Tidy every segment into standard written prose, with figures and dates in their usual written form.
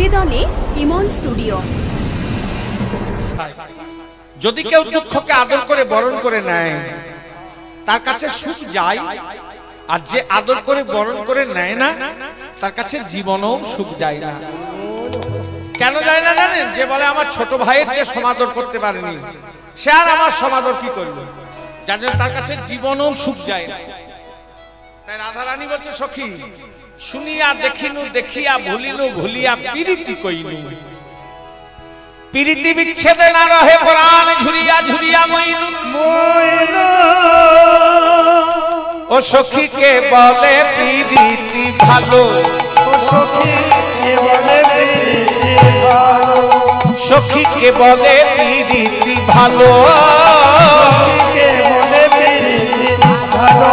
নিবেদনে ইমন studio. যদি কেউ দুঃখকে আদর করে বরণ করে নেয় তার কাছে সুখ যায়, আর যে আদর করে বরণ করে নেয় না তার কাছে জীবনেও সুখ যায় না। কেন যায় না জানেন? যে বলে আমার ছোট ভাইয়ের যে সমাদর করতে পারেনি সে আর আমার সমাদর কি করবে, যার জন্য তার কাছে জীবনেও সুখ যায় না। তাই রাধারানী বলছে, সখী শুনিয়া দেখিনু দেখিয়া ভুলিনু ভুলিয়া প্রীতি কইনু, প্রীতি বিচ্ছেদে না রহে প্রাণ ঝুরিয়া ঝুরিয়া মইনু। ও সখীকে বলে প্রীতি ভালো, ও সখীকে বলে প্রীতি ভালো, সখীকে বলে প্রীতি ভালো, সখীকে বলে প্রীতি ভালো।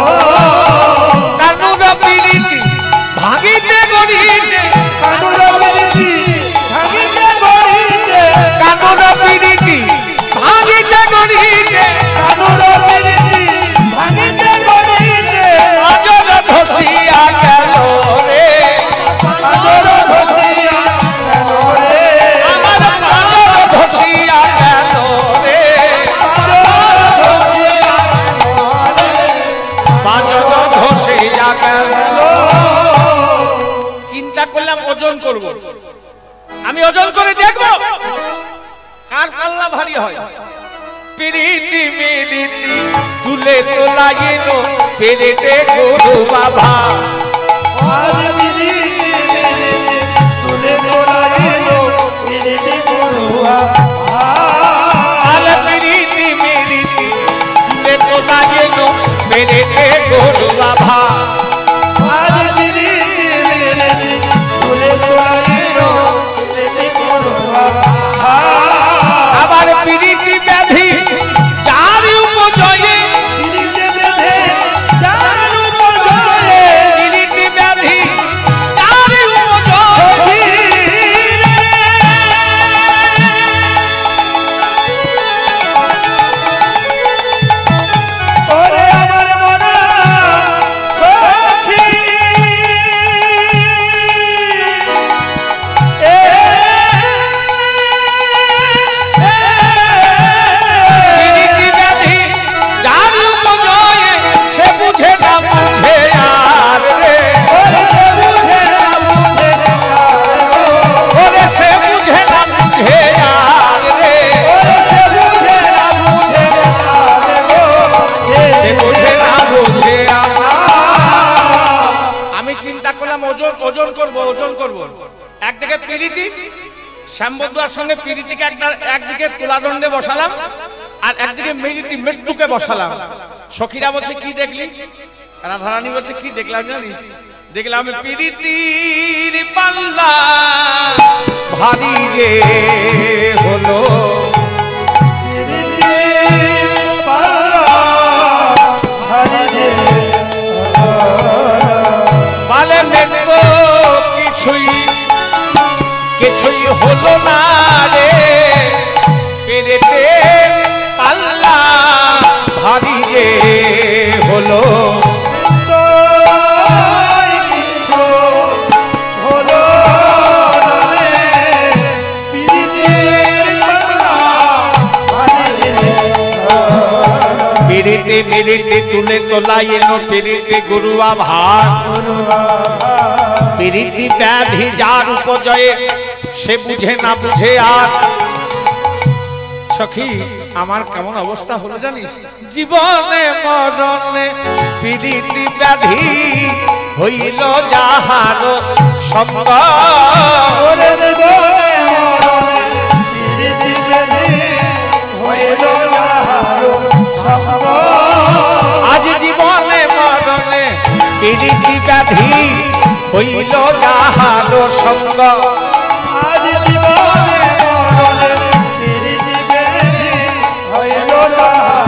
কানুর প্রীতি ভাগিতে গড়িতে, কানুর প্রীতি ভাঙিতে গড়িতে, কানুর প্রীতি ভাগিতে গড়িতে, কানুর প্রীতি ভাঙিতে গড়িতে, অজর ধসিয়া গেল রে, অজর ধসিয়া গেল রে, আমার অজর ধসিয়া গেল রে, অজর ধসিয়া গেল। চিন্তা করলাম ওজন করব, আমি ওজন করে দেখব কার পাল্লা ভারী হয়। প্রীতি মিলিতি তুলে তোলাইল পেরেতে গরু বাবা, আজ প্রীতি তুলে তোলাইল প্রীতি বড়ুয়া। আল প্রীতি মিলিতি তুলে তোলাইল পেরেতে গরু বাবা, আজ প্রীতি তুলে তোলাইল প্রীতি বড়ুয়া। আবার প্রীতি ব্যাধি যার উপজয়ে, প্রীতি বেঁধে যার উপজয়ে, প্রীতি ব্যাধি যার উপজয়ে, ওরে আমার মনা সখী, প্রীতি ব্যাধি যার উপজয়ে সে বুঝে না বুঝে আর রে, ওরে সে বুঝে না বুঝে আর রে, সে বুঝে না বুঝে আর। আমি চিন্তা করলাম ওজন করব। একদিকে প্রীতি, শ্যামবন্ধুয়ার সঙ্গে প্রীতিকে একদিকে তুলাদণ্ডে বসালাম, আর একদিকে মৃত্যুকে বসালাম। সখীরা বলছে কি দেখলি? রাধারানী বলছে কি দেখলাম জানিস? দেখলাম প্রীতির পাল্লা ভারী রে হলো, বালে মেঘ কিছুই হলো না রে, পেরেতে পাল্লা ভারী রে হলো। পেরেতে মেরেতে তুলে তোলাইল পেরেতে গরুয়া ভার, প্রীতি ব্যাধি যার উপজয়ে সে বুঝে না বুঝে আর। সখী আমার কেমন অবস্থা হলো জানিস? জীবনে মরণে প্রীতি ব্যাধি হইল যাহার সঙ্গ, আজ জীবনে মরণে প্রীতি ব্যাধি হইল যাহার সঙ্গ, আজ জীবনে মরণে প্রীতি বেঁধে হইল যাহার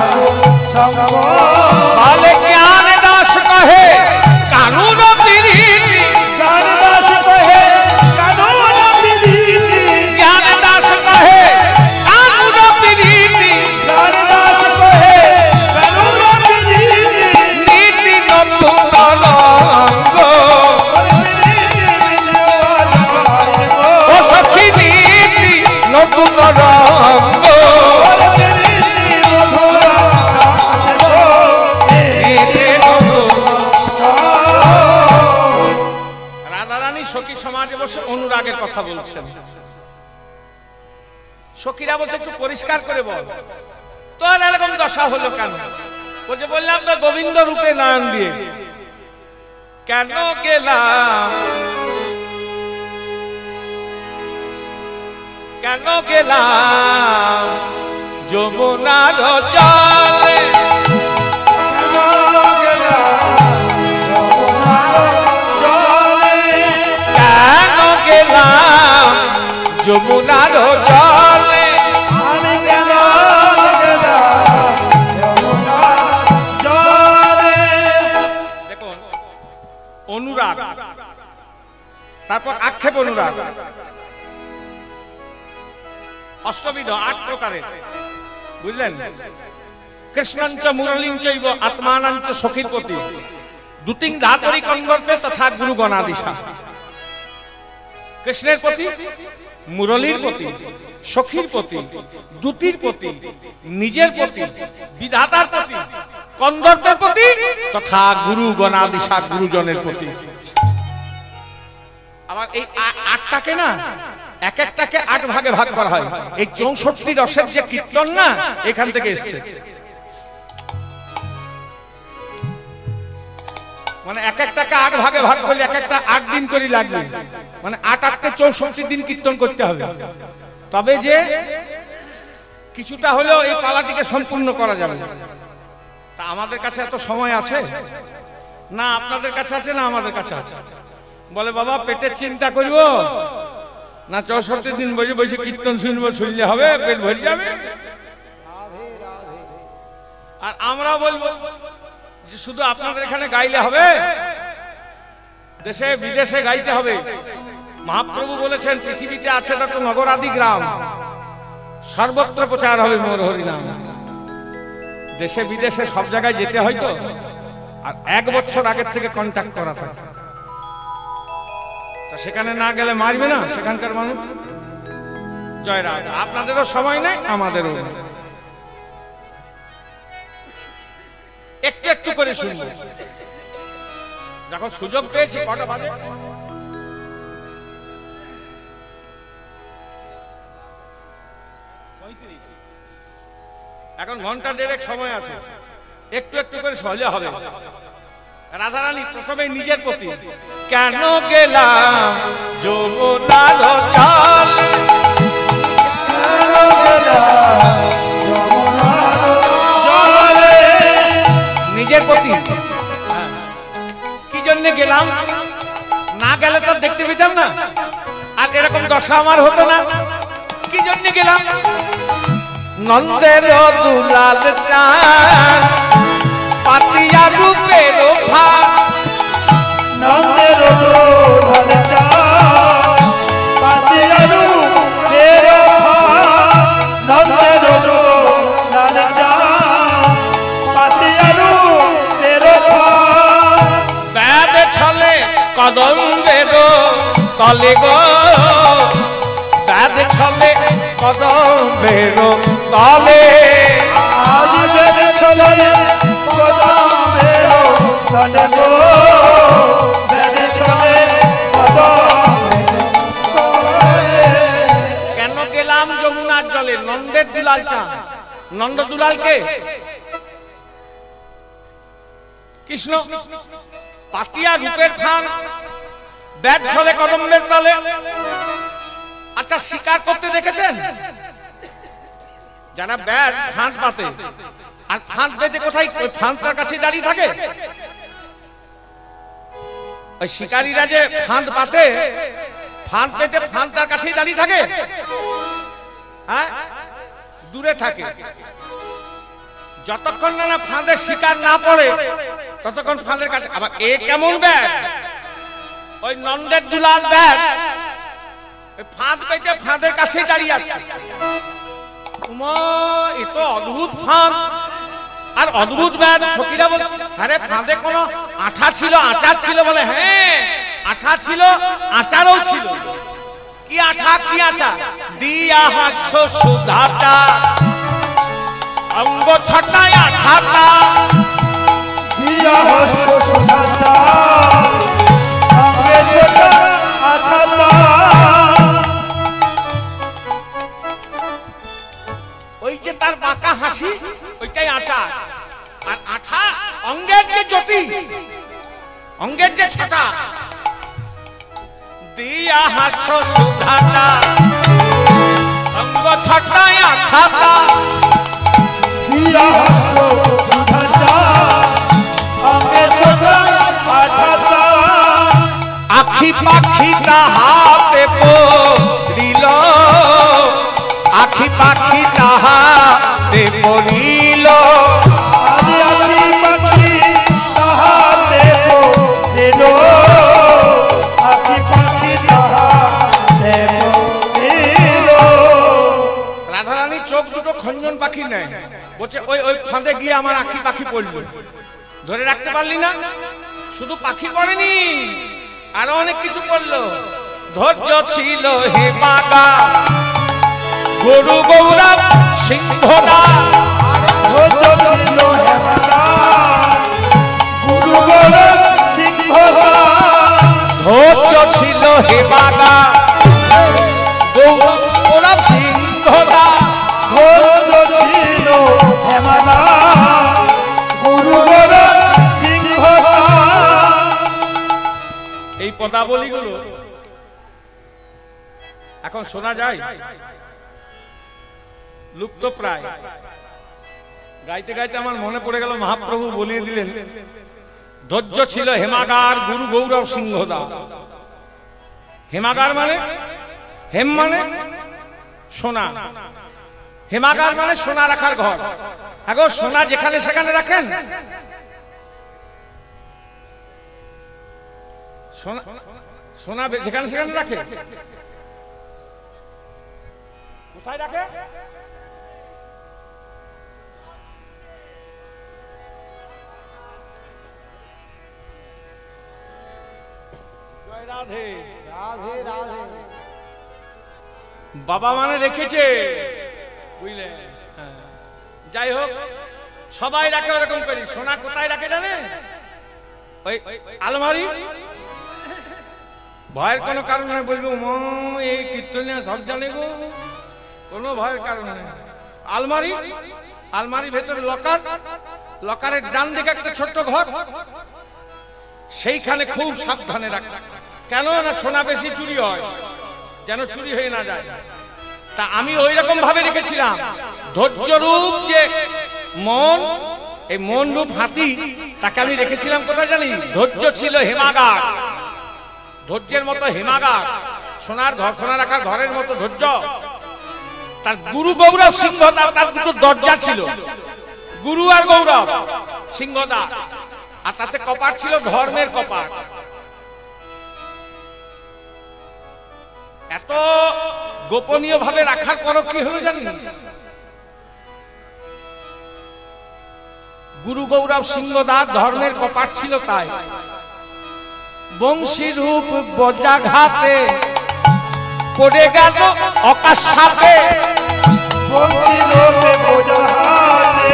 সঙ্গ। বলে জ্ঞান দাস কহে কানুন প্রীতি, জ্ঞান দাস কহে কানুন প্রীতি, জ্ঞান দাস কহে কানুন প্রীতি, জ্ঞান দাস কহে কানুন প্রীতি, নীতি নতুন রঙ্গ, ও সখী সমাজে বসে অনুরাগের কথা বলছেন। সখীরা বলছে একটু পরিষ্কার করে বল, তোর এরকম দশা হলো কেন? বলছে বললাম তো গোবিন্দ রূপে নয়ন দিয়ে। কেন গেলাম, কেন গেলাম যমুনার জলে, কেন গেলাম যমুনার জলে, দেখুন অনুরাগ, তারপর আক্ষেপ অনুরাগ, অষ্টবিধ 8 প্রকারের, বুঝলেন? কৃষ্ণঞ্চ মুরলীঞ্চৈব আত্মানাঞ্চ সখীর প্রতি দুতিং ধাতরি কন্দর্পে তথা গুরুগণাদিশা। কৃষ্ণের প্রতি, মুরলীর প্রতি, সখীর প্রতি, দ্যুতির প্রতি, নিজের প্রতি, বিধাতার প্রতি, কন্দর্পের প্রতি তথা গুরুগণাদিশা গুরুজনের প্রতি। আবার এই 8টাকে না এক একটাকে 8 ভাগে ভাগ করা হয়। এই 64 রসের যে কীর্তন না এখান থেকে এসছে। মানে এক একটাকে 8 ভাগে ভাগ করলে এক একটা 8 দিন করে লাগবে, মানে 8 64 দিন কীর্তন করতে হবে, তবে যে কিছুটা হলেও এই পালাটিকে সম্পূর্ণ করা যাবে। তা আমাদের কাছে এত সময় আছে না? আপনাদের কাছে আছে না আমাদের কাছে আছে? বলে বাবা পেটের চিন্তা করব না 64 দিন বসে বসে কীর্তন শুনবো, শুনলে হবে, পেট ভরে যাবে। আর আমরা বলবো যে শুধু আপনাদের এখানে গাইলে হবে, দেশে বিদেশে গাইতে হবে। মহাপ্রভু বলেছেন পৃথিবীতে আছে যত নগরাদি গ্রাম, সর্বত্র প্রচার হবে মোর হরিনাম। দেশে বিদেশে সব জায়গায় যেতে হয়তো, আর 1 বছর আগের থেকে কন্ট্যাক্ট করা থাকে। তা সেখানে না গেলে মারবে না সেখানকার মানুষ? জয় রাধা। আপনাদেরও সময় নেই, আমাদেরও নেই। একটু একটু করে শুনবো, যখন সুযোগ পেয়েছি। কটা বাজে? এখন ঘন্টা 1.5 সময় আছে, একটু একটু করে সহজে হবে। রাধারানী প্রথমে নিজের প্রতি, কেন গেলাম যমুনার জলে, নিজের প্রতি কি জন্য গেলাম? না গেলে তো দেখতে পেতাম না, আর এরকম দশা আমার হতো না। কি জন্য গেলাম? নন্দের দুলাল চাঁদ পাতিয়া রূপের ভার, নন্দের দুলাল চাঁদ পাতিয়া রূপের ভার, নন্দের দুলাল চাঁদ পাতিয়া রূপের ভার। ব্যাদ ছলে কদম্বের তলে গো, ব্যাদ ছলে কদম্বের তলে, আজ বেদ ছলে কদম্বের তলে গো, বেদ ছলে কদম্বের তলে। কেন গেলাম যমুনার জলে? নন্দের দুলাল চাঁদ। নন্দ দুলালকে কৃষ্ণ। পাতিয়া রূপের থান, ব্যাদ ছলে কদম্বের তলে। আচ্ছা শিকার করতে দেখেছেন? যারা ব্যাদ ফাঁদ পাতে, আর ফাঁদ পেতে কোথায়? ওই ফাঁদটার কাছে দাঁড়িয়ে থাকে। ওই শিকারীরা যে ফাঁদ পাতে, ফাঁদ পেতে ফাঁদটার কাছেই দাঁড়িয়ে থাকে, হ্যাঁ, দূরে থাকে। যতক্ষণ না ফাঁদের শিকার না পড়ে ততক্ষণ ফাঁদের কাছে। আবার এ কেমন ব্যাগ? ওই নন্দের দুলাল ব্যাগ, ফাঁদ পেতে ফাঁদের কাছেই দাঁড়িয়ে আছে। এ তো অদ্ভুত ফাঁদ আর অদ্ভুত ব্যাগ। সখীরা বলছে আরে ফাঁদে কোনো আঠা ছিল, আচার ছিল? বলে হ্যাঁ আঠা ছিল, আচারও ছিল। কি আঠা কি আচার? দিয়া হাস্য সুধাটা, অঙ্গ ছটায় আঠাটা, দিয়া হাস্য সুধাটা, অঙ্গে ছটা অঙ্গের যে ছটা দিয়া হাস্য সুধাটা অঙ্গ ছটায় আখাটা দিয়া হাস্য সুধাটা অঙ্গে ছটায় আখাটা আখি পাখি তাহাতে পড়িল আখি পাখি তাহাতে পড়িল আখি পাখি তাহাতে পড়িল আখি পাখি তাহাতে পড়িল। রাধারানী চোখ দুটো খঞ্জন পাখি নেয় বলছে ওই ওই ফাঁদে গিয়ে আমার আখি পাখি পড়ল ধরে রাখতে পারলি না শুধু পাখি পড়েনি আরো অনেক কিছু করলো ধৈর্য ছিল হেমাগা গরু গৌরব সিংহদা ধৈর্য ছিল হেমাগা গুরু গৌরব সিংহদা ধৈর্য ছিল হেমাগা গৌরব সিংহদা ধৈর্য ছিল হেমাগা গুরু গৌরব সিংহদা। এই পদাবলীগুলো এখন শোনা যায় লুপ্ত প্রায় গাইতে গাইতে আমার মনে পড়ে গেল মহাপ্রভু বলিয়ে দিলেন ধৈর্য ছিল হেমাগার গুরু গৌরব সিংহদা হেমাগার মানে হেম মানে সোনা হেমাগার মানে সোনা রাখার ঘর এখন সোনা যেখানে সেখানে রাখেন সোনা সোনা যেখানে সেখানে রাখে কোথায় রাখে জয় রাধে রাধে রাধে। বাবা মানে রেখেছে বুঝলে যাই হোক সবাই রাখে ওরকম করি সোনা কোথায় রাখে জানে ওই আলমারি ভয়ের কোনো কারণ নাই বলবো এই কীর্তনিয়া সব জানে গো কোনো ভয়ের কারণ নেই আলমারি আলমারির ভেতরে লকার লকারের ডান দিকে একটা ছোট্ট ঘর সেইখানে খুব সাবধানে রাখে কেন না সোনা বেশি চুরি হয় যেন চুরি হয়ে না যায় তা আমি ওই রকম ভাবে রেখেছিলাম ধৈর্য রূপ যে মন এই মন রূপ হাতি তাকে আমি রেখেছিলাম কোথায় জানি ধৈর্য ছিল হেমাগার ধৈর্যের মতো হেমাগার সোনার ঘর সোনা রাখার ঘরের মতো ধৈর্য তার গুরু গৌরব সিংহদা তার দুটো দরজা ছিল গুরু আর গৌরব সিংহদা আর তাতে কপাট ছিল ধর্মের কপাট এত গোপনীয় ভাবে রাখার পরও কি হলো জানিস গুরু গৌরব সিংহদার ধর্মের কপাট ছিল তাই বংশী রূপ বজ্রাঘাতে পড়ে গেল অকাশাতে বংশী রূপে বজ্রাঘাতে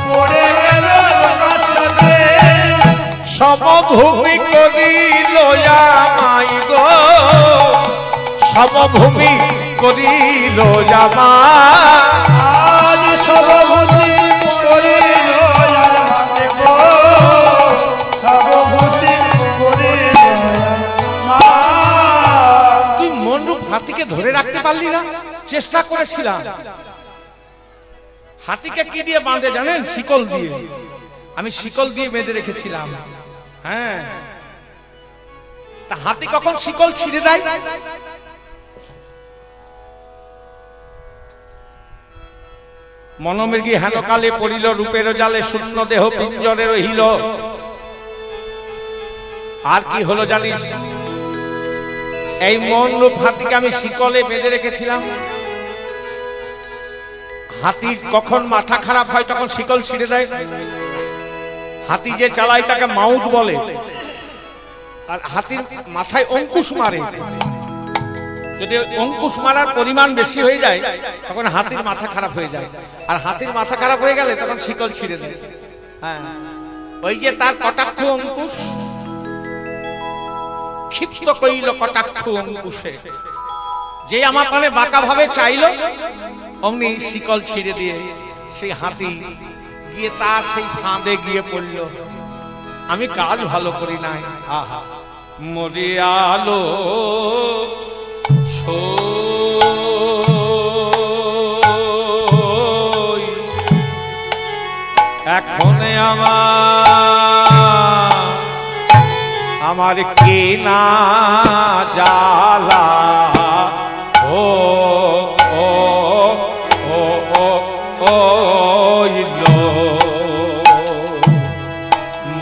পড়ে গেল অকাশাতে সমভূমি করিল জামাই গো সমভূমি করিল জামাই আজ সর্বভূতি করিল জামাতে গো সর্বভূতি করিল মা। তুই মনরূপ হাতিকে ধরে রাখতে পারলি না চেষ্টা করেছিলাম হাতিকে কি দিয়ে বাঁধে জানেন শিকল দিয়ে আমি শিকল দিয়ে বেঁধে রেখেছিলাম হ্যাঁ তা হাতি কখন শিকল ছিঁড়ে দেয় মনোমৃগী হেনকালে পড়িল রূপের জালে শূন্য দেহ পিঞ্জরে রহিল আর কি হলো জানিস এই মন রূপ হাতিকে আমি শিকলে বেঁধে রেখেছিলাম হাতির কখন মাথা খারাপ হয় তখন শিকল ছিঁড়ে দেয় হাতি যে চালায় তাকে মাউট বলে আর হাতির মাথায় অঙ্কুশ মারে যদি অঙ্কুশ মারার পরিমাণ বেশি হয়ে যায় তখন হাতির মাথা খারাপ হয়ে যায় আর হাতির মাথা খারাপ হয়ে গেলে তখন শিকল ছিঁড়ে দেয় হ্যাঁ ওই যে তার কটাক্ষ অঙ্কুশ ক্ষিপ্ত কইল কটাক্ষ অঙ্কুশে যে আমার মানে বাঁকা ভাবে চাইলো অমনি শিকল ছিঁড়ে দিয়ে সেই হাতি গিয়ে তার সেই ফাঁদে গিয়ে পড়ল আমি কাজ ভালো করি নাই। আহা মরি আলো সই এখন আমার কে না জ্বালা ও ও ও ও ও লো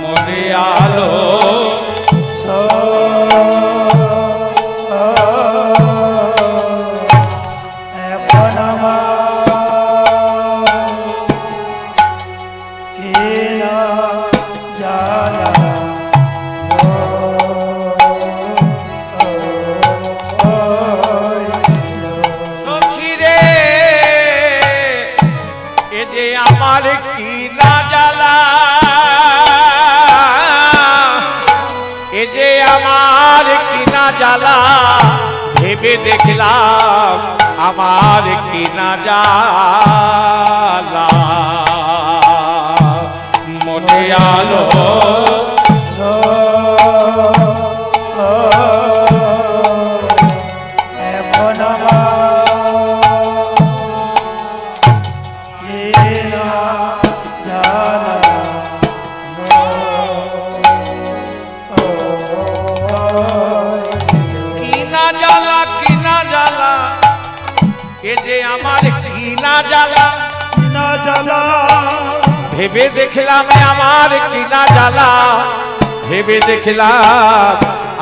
মনে আলো এখন কে না জ্বালা আমার কি না জ্বালা এ যে আমার কি না জ্বালা ভেবে দেখলাম আমার কি না জ্বালা মনে আলো আমার কি না জ্বালা ভেবে দেখলাম আমার কি না জ্বালা ভেবে দেখলাম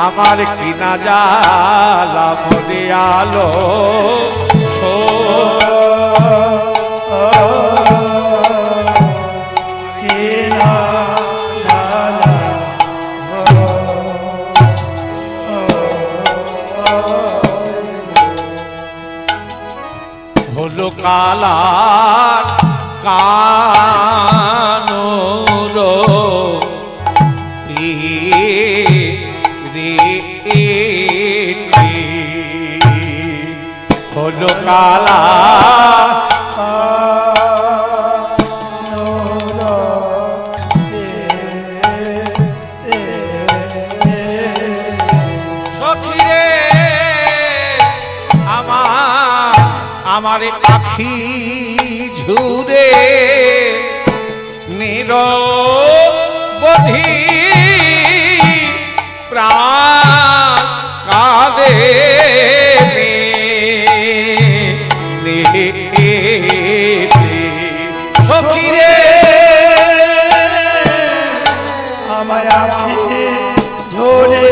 আমার কি না জ্বালা মনে আলো হলো কালার কানুর হলো কালার আমার আখি ঝুরে নিরবধি প্রাণ কাঁদে সখীরে আমার আখি ঝুরে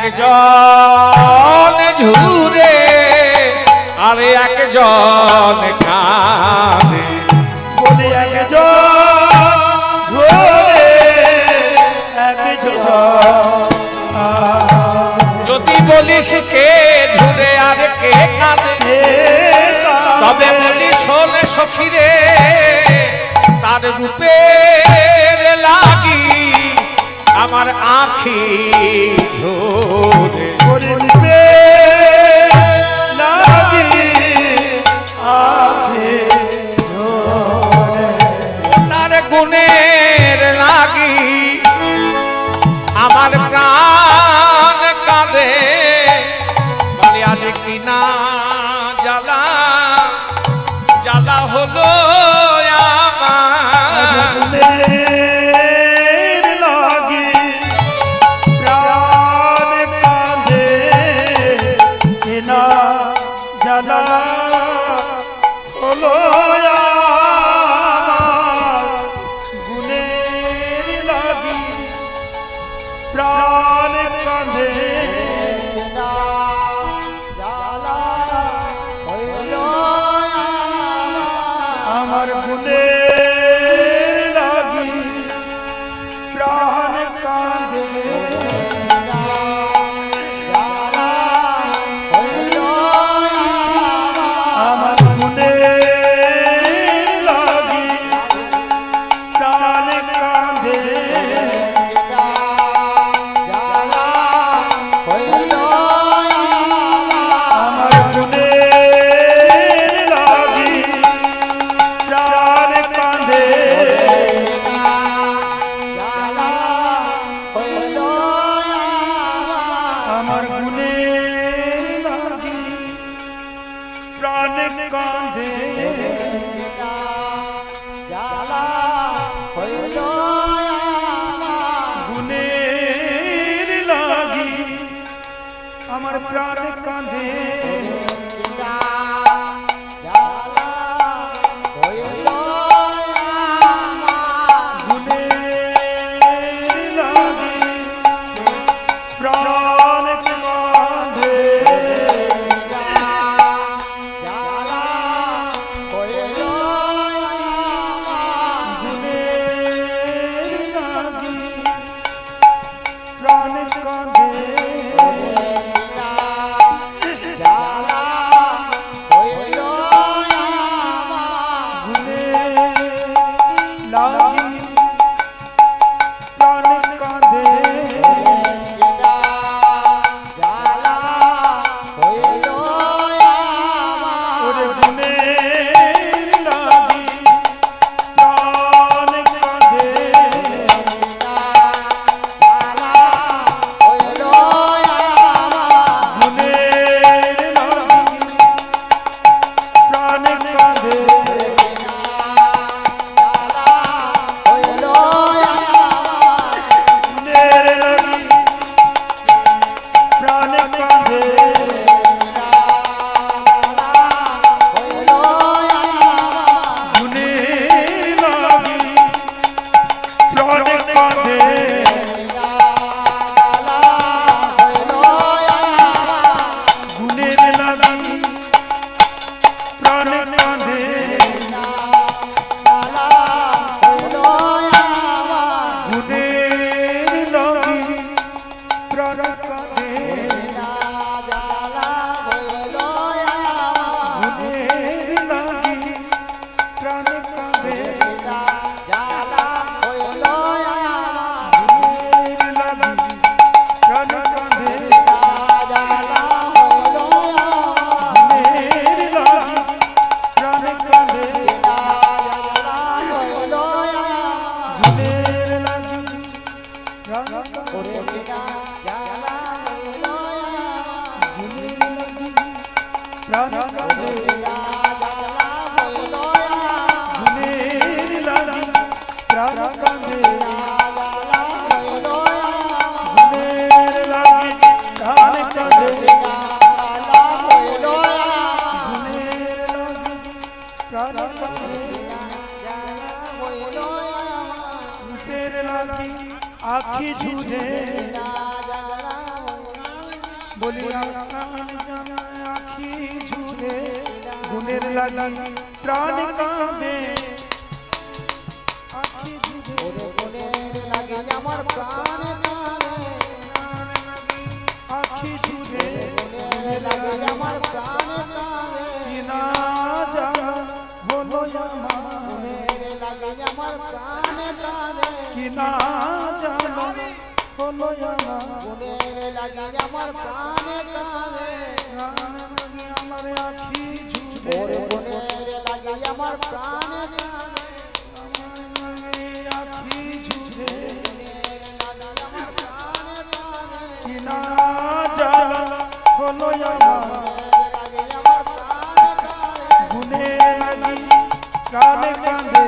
একজন ঝুরে আর একজন কাঁদে বলি একজন ঝুরে যদি বলিস কে ঝুরে আর কে কাঁদে তবে বলি শোন সখীরে তার রূপের লাগি আমার আখি ঝরে তার গুণের লাগি আমার প্রাণ কাঁদে বলে আজ কিনা জ্বালা জ্বালা হলো আমার প্রাণ কাঁদে आखी झूले बोली आखी झूले गुनेर लगी प्राण कांदे आखी झूले गुनेर लगी আমার প্রাণ কাঁদে आखी झूले गुनेर लगी আমার প্রাণ কাঁদে কি না জানা হলো আমার গুনের লাগি আমার প্রাণ কাঁদে কি না জানা হলো আমার গুনের লাগি আমার প্রাণ কাঁদে আমার আখি ঝুলে ওরে গুনের লাগি আমার প্রাণ কাঁদে আখি ঝুলে গুনের লাগি আমার প্রাণ কাঁদে কি না জানা হলো আমার লাগি আমার প্রাণ কাঁদে গুনের লাগি প্রাণ কাঁদে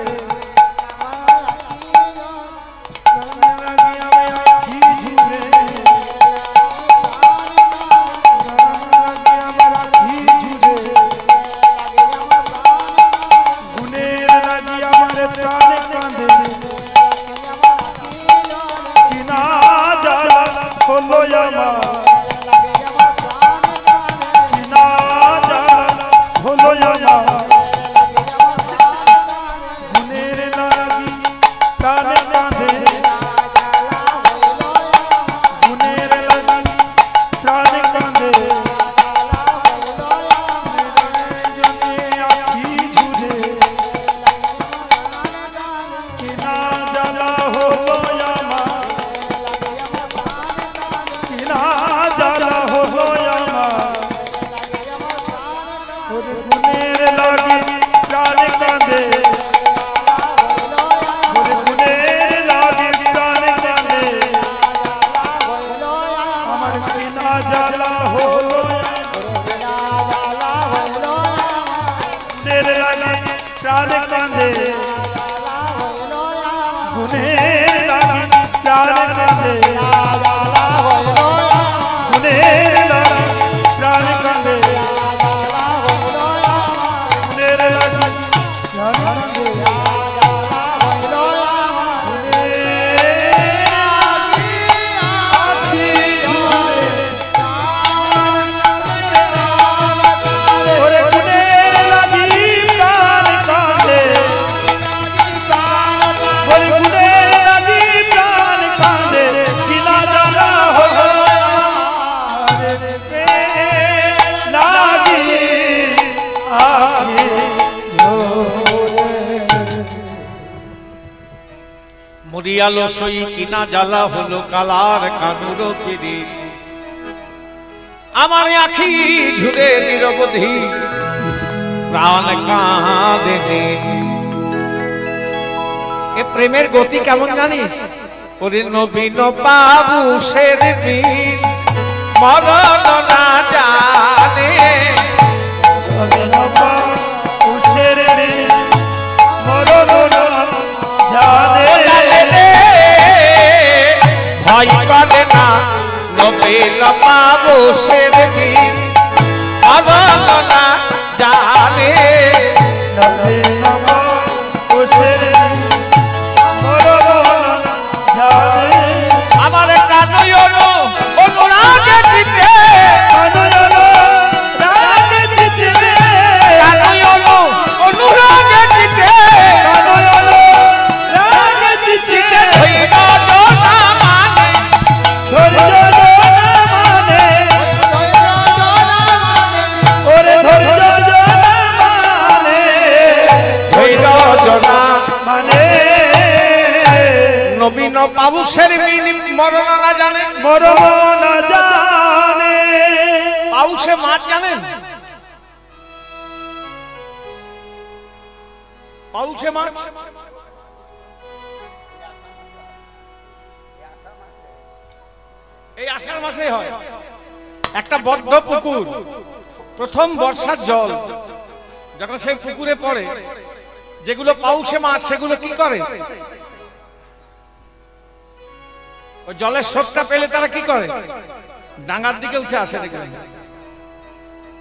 কি আলো সই কিনা জ্বালা হলো কালার কানুর পিড়ি আমার আখি ঝুরে নিরবধি প্রাণ কাঁদে এ প্রেমের গতি কেমন জানিস ওরে নবীন বাবু শের বীর মরণ না জানে ভয় করে না নবীন বাবু শের বীর মরণ না জানে আমার কানয় অনুরাগে দিতে অনুরাগে দিতে নবীন বাবু শেরমিন মরণ না জানেন মরণ না জানে পাউসে মাছ জানেন পাউসে মাছ এই আষাঢ় মাসে হয় একটা বদ্ধ পুকুর প্রথম বর্ষার জল যখন সেই পুকুরে পড়ে যেগুলো পাউসে মাছ সেগুলো কি করে ওই জলের স্রোতটা পেলে তারা কি করে ডাঙ্গার দিকে উঠে আসে দেখবেন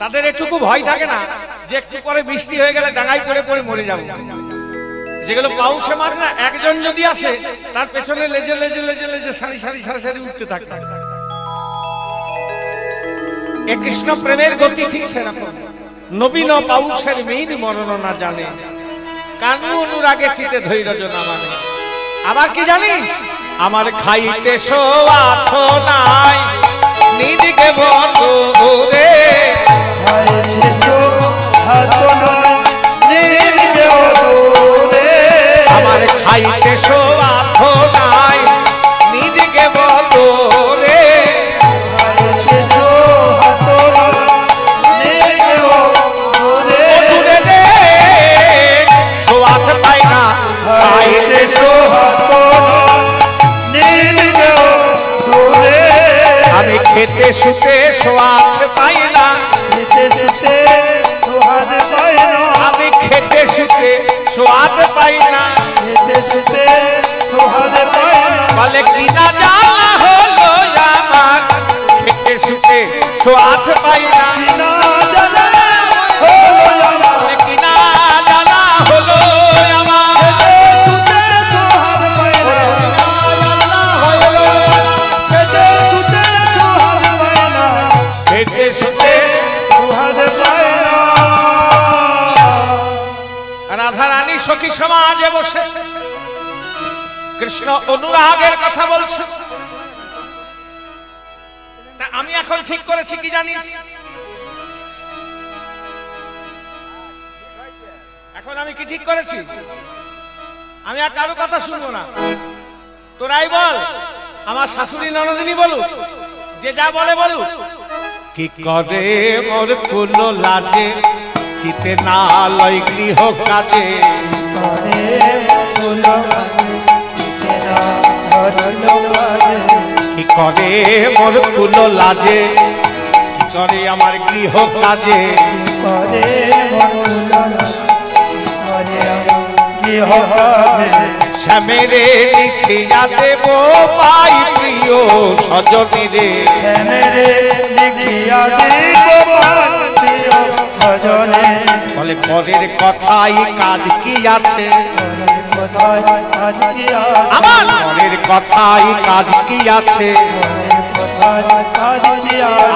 তাদের একটুকু ভয় থাকে না যে একটু পরে বৃষ্টি হয়ে গেলে ডাঙ্গায় পড়ে পড়ে মরে যাবে যেগুলো পাউসে মাছ না একজন যদি আসে তার পেছনে লেজে লেজে লেজে লেজে সারি সারি সারি সারি উঠতে থাকে এ কৃষ্ণ প্রেমের গতি ঠিক সেরকম নবীন পাউসের মেয়ের মরণ না জানে কানু অনুরাগে চিতে ধৈর্য না মানে আবার কি জানিস আমার খাইতে সোয়াথ নাই নিদিকে বন্ধুরে আমার খাইতে সোয়াথ নাই নিদিকে বন্ধুরে সোয়াথ পাই না খাইতে সোহাত আমি খেতে শুতে সোয়াদ পাই না আমি খেতে শুতে সোয়াদ পাই না বলে কিনা জ্বালা হলো আমার খেতে শুতে সোয়াদ পাই না কিনা জ্বালা হলো রাধারানী সখী সমাজে বসে কৃষ্ণ অনুরাগের কথা বলছে তা আমি এখন ঠিক করেছি কি জানিস এখন আমি কি ঠিক করেছি আমি আর কারো কথা শুনবো না তোরাই বল আমার শাশুড়ি ননদিনী বলুক যে যা বলে বলুক কি করে মোর কুল লাজে চিতে না লয় গৃহ কাজে কি করে মোর কুল লাজে কি করে আমার গৃহ কাজে শ্যামেরে লিখিয়া দেব পাই প্রিয় সজনীরে শ্যামেরে লিখিয়া দেব বলে পরের কথাই কাজ কি আছে আমার পরের কথাই কাজ কি আছে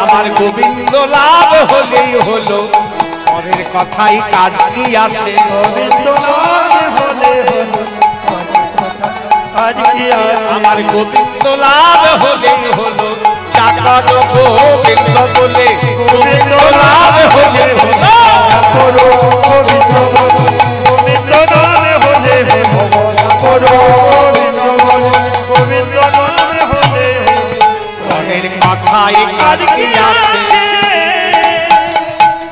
আমার গোবিন্দ লাভ হলেই হলো পরের কথাই কাজ কি আছে গোবিন্দ লাভ হলে হলো আমার গোবিন্দ লাভ হলেই হলো চাকর গোবিন্দ বলে গোবিন্দ লাভ হলে হলো গোবিন্দ লাভ হলে হলো কথায় কার কি আছে।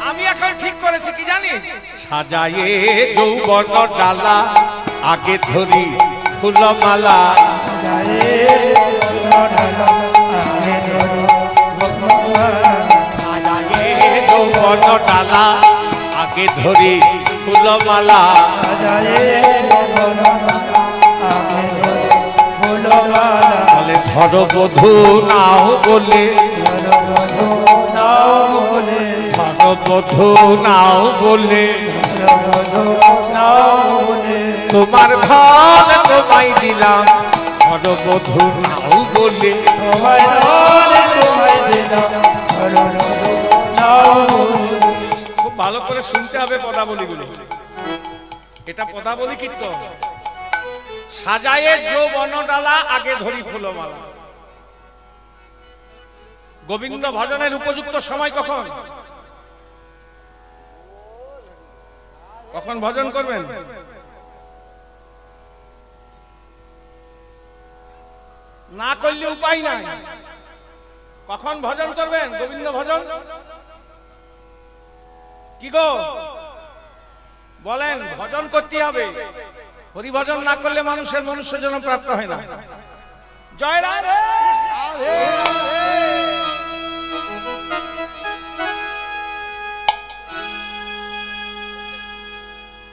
আমি এখন ঠিক করেছি কি জানিস, সাজায়ে যৌবন ডালা আগে ধরি ফুলমালা, সাজায়ে যৌবন ডালা আগে ধরি ফুলমালা, বলে ধর বধূ নাও বলে, ধর বধূ নাও বলে, তোমার ধন তোমায় দিলাম, ধর বধূ নাও বলে। খুব ভালো করে শুনতে হবে পদাবলীগুলো, এটা পদাবলী কীর্তন। সাজায়ে যৌবন ডালা আগে ধরি ফুলমালা। গোবিন্দ ভজনের উপযুক্ত সময় কখন? কখন ভজন করবেন? না করলে উপায় নাই। কখন ভজন করবেন গোবিন্দ ভজন? কি গো বলেন, ভজন করতে হবে। হরিভজন না করলে মানুষের মনুষ্য জন্ম প্রাপ্ত হয় না। জয় রাধে।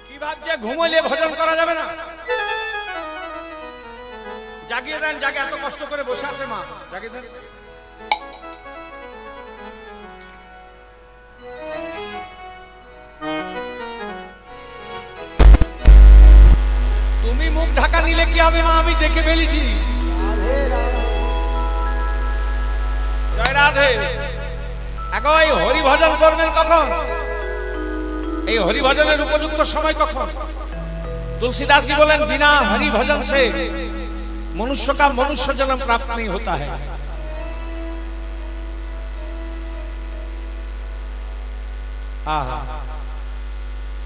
কি ভাবছে ঘুমাইলে ভজন করা যাবে না? জাগিয়ে দেন, জাগে এত কষ্ট করে বসে আছে মা, জাগিয়ে দেন। তুমি মুখ ঢাকা নিলে কি হবে মা, আমি দেখে ফেলেছি। জয় রাধে। এখন এই হরিভজন করবেন কখন? এই হরিভজনের উপযুক্ত সময় কখন? तुलसीदास जी बोलें बिना हरि भजन से मनुष्य का मनुष्य जन्म प्राप्त नहीं होता है।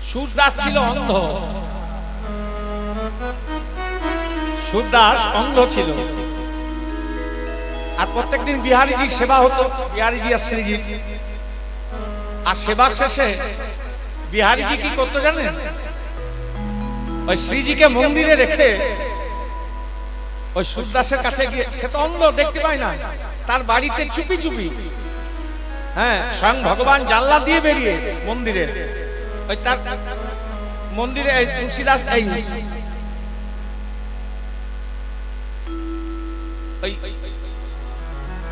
सूरदास छिलो अंध, सूरदास अंध छिलो আর প্রত্যেকদিন বিহারীজি সেবা হতো, বিহারীজি আর শ্রীজি। আর সেবার শেষে বিহারীজি কি করতে জানেন? ওই শ্রীজিকে মন্দিরে রেখে ওই সুরদাসের কাছে গিয়ে, সে তো অন্ধ দেখতে পায় না, তার বাড়িতে চুপি চুপি, হ্যাঁ, স্বয়ং ভগবান জানলা দিয়ে বেরিয়ে মন্দিরে, ওই তার মন্দিরে তুলসীদাস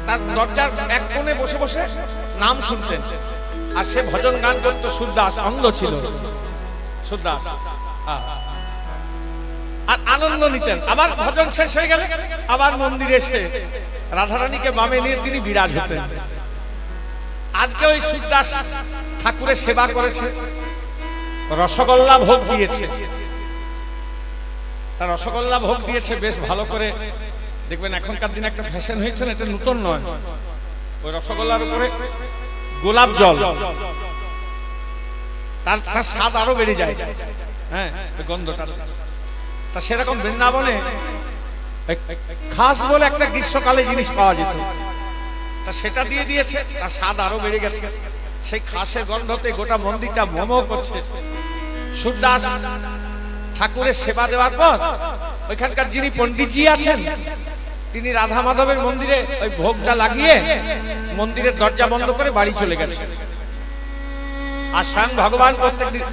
তার দরজার এক কোণে বসে বসে নাম শুনতেন। আর সে ভজন গান করতো। সুরদাস অন্ধ ছিল, সুরদাস, আর আনন্দ নিতেন। আবার ভজন শেষ হয়ে গেলে আবার মন্দিরে এসে রাধারানীকে বামে নিয়ে তিনি বিরাজ হতেন। আজকে ওই সুরদাস ঠাকুরের সেবা করেছে, রসগোল্লা ভোগ দিয়েছে, তার রসগোল্লা ভোগ দিয়েছে বেশ ভালো করে। দেখবেন এখনকার দিনে একটা ফ্যাশন হয়েছে, এটা নতুন নয়। ওই রসগোল্লার উপরে গোলাপ জল, তার স্বাদ আরো বেড়ে যায়, হ্যাঁ, গন্ধটা। তা সেরকম বৃন্দাবনে খাস বলে একটা গ্রীষ্মকালে জিনিস পাওয়া যেত, তা সেটা দিয়ে দিয়েছে, তার স্বাদ আরো বেড়ে গেছে। সেই খাসের গন্ধতে গোটা মন্দিরটা মোমো করছে। সুরদাস ঠাকুরের সেবা দেওয়ার পর ওইখানকার যিনি পণ্ডিতজি আছেন, তিনি রাধা মাধবের মন্দিরে ওই ভোগটা লাগিয়ে মন্দিরের দরজা বন্ধ করে বাড়ি চলে গেছে। আর স্বয়ং ভগবান প্রত্যেকদিন,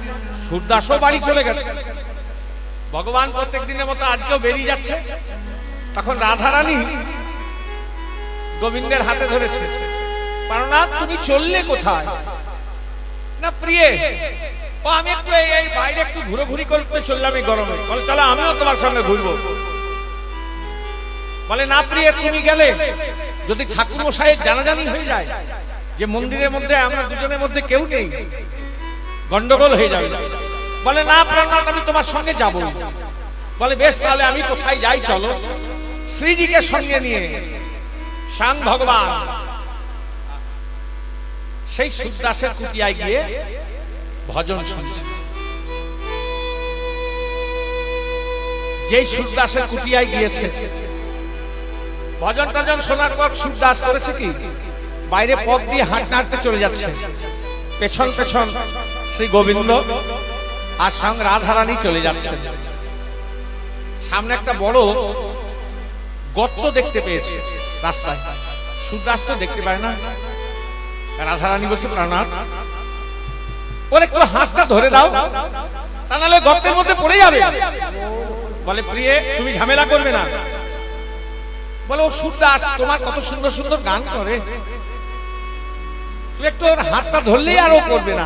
সুরদাসও বাড়ি চলে গেছে, ভগবান প্রত্যেক দিনের মতো আজকেও বেরিয়ে যাচ্ছে। তখন রাধারানী গোবিন্দের হাতে ধরেছে, প্রাণনাথ তুমি চললে কোথায়? না প্রিয়ে, ও আমি একটু এই বাইরে একটু ঘুরোঘুরি করতে চললাম এই গরমে। বলে চলো আমিও তোমার সঙ্গে ঘুরবো। বলে না প্রিয়ে, তুমি গেলে যদি ঠাকুর মশাইয়ের জানাজানি হয়ে যায় যে মন্দিরের মধ্যে আমরা দুজনের মধ্যে কেউ নেই, গন্ডগোল হয়ে যাবে। বলে না প্রাণনাথ, আমি তোমার সঙ্গে যাব। বলে বেশ, তাহলে আমি কোথায় যাই চলো। শ্রীজিকে সঙ্গে নিয়ে স্বয়ং ভগবান সেই সুরদাসের কুটিয়ায় গিয়ে ভজন শুনছে। যেই সুরদাসের কুটিয়ায় গিয়েছে ভজন টজন শোনার পর সুরদাস করেছে কি, বাইরে পথ দিয়ে হাঁটতে হাঁটতে চলে যাচ্ছে, পেছন পেছন শ্রী গোবিন্দ আর সঙ্গে রাধারানী চলে যাচ্ছে। সামনে একটা বড় গর্ত দেখতে পেয়েছে রাস্তায়, সুরদাস তো দেখতে পায় না। রাধারানী বলছে, প্রাণনাথ ওর একটু হাতটা ধরে দাও, তা নাহলে গর্তের মধ্যে পড়ে যাবে। বলে, প্রিয়ে তুমি ঝামেলা করবে না। বলে, ও সুরদাস তোমার কত সুন্দর সুন্দর গান করে, তুই একটু ওর হাতটা ধরলেই আর ও পড়বে না।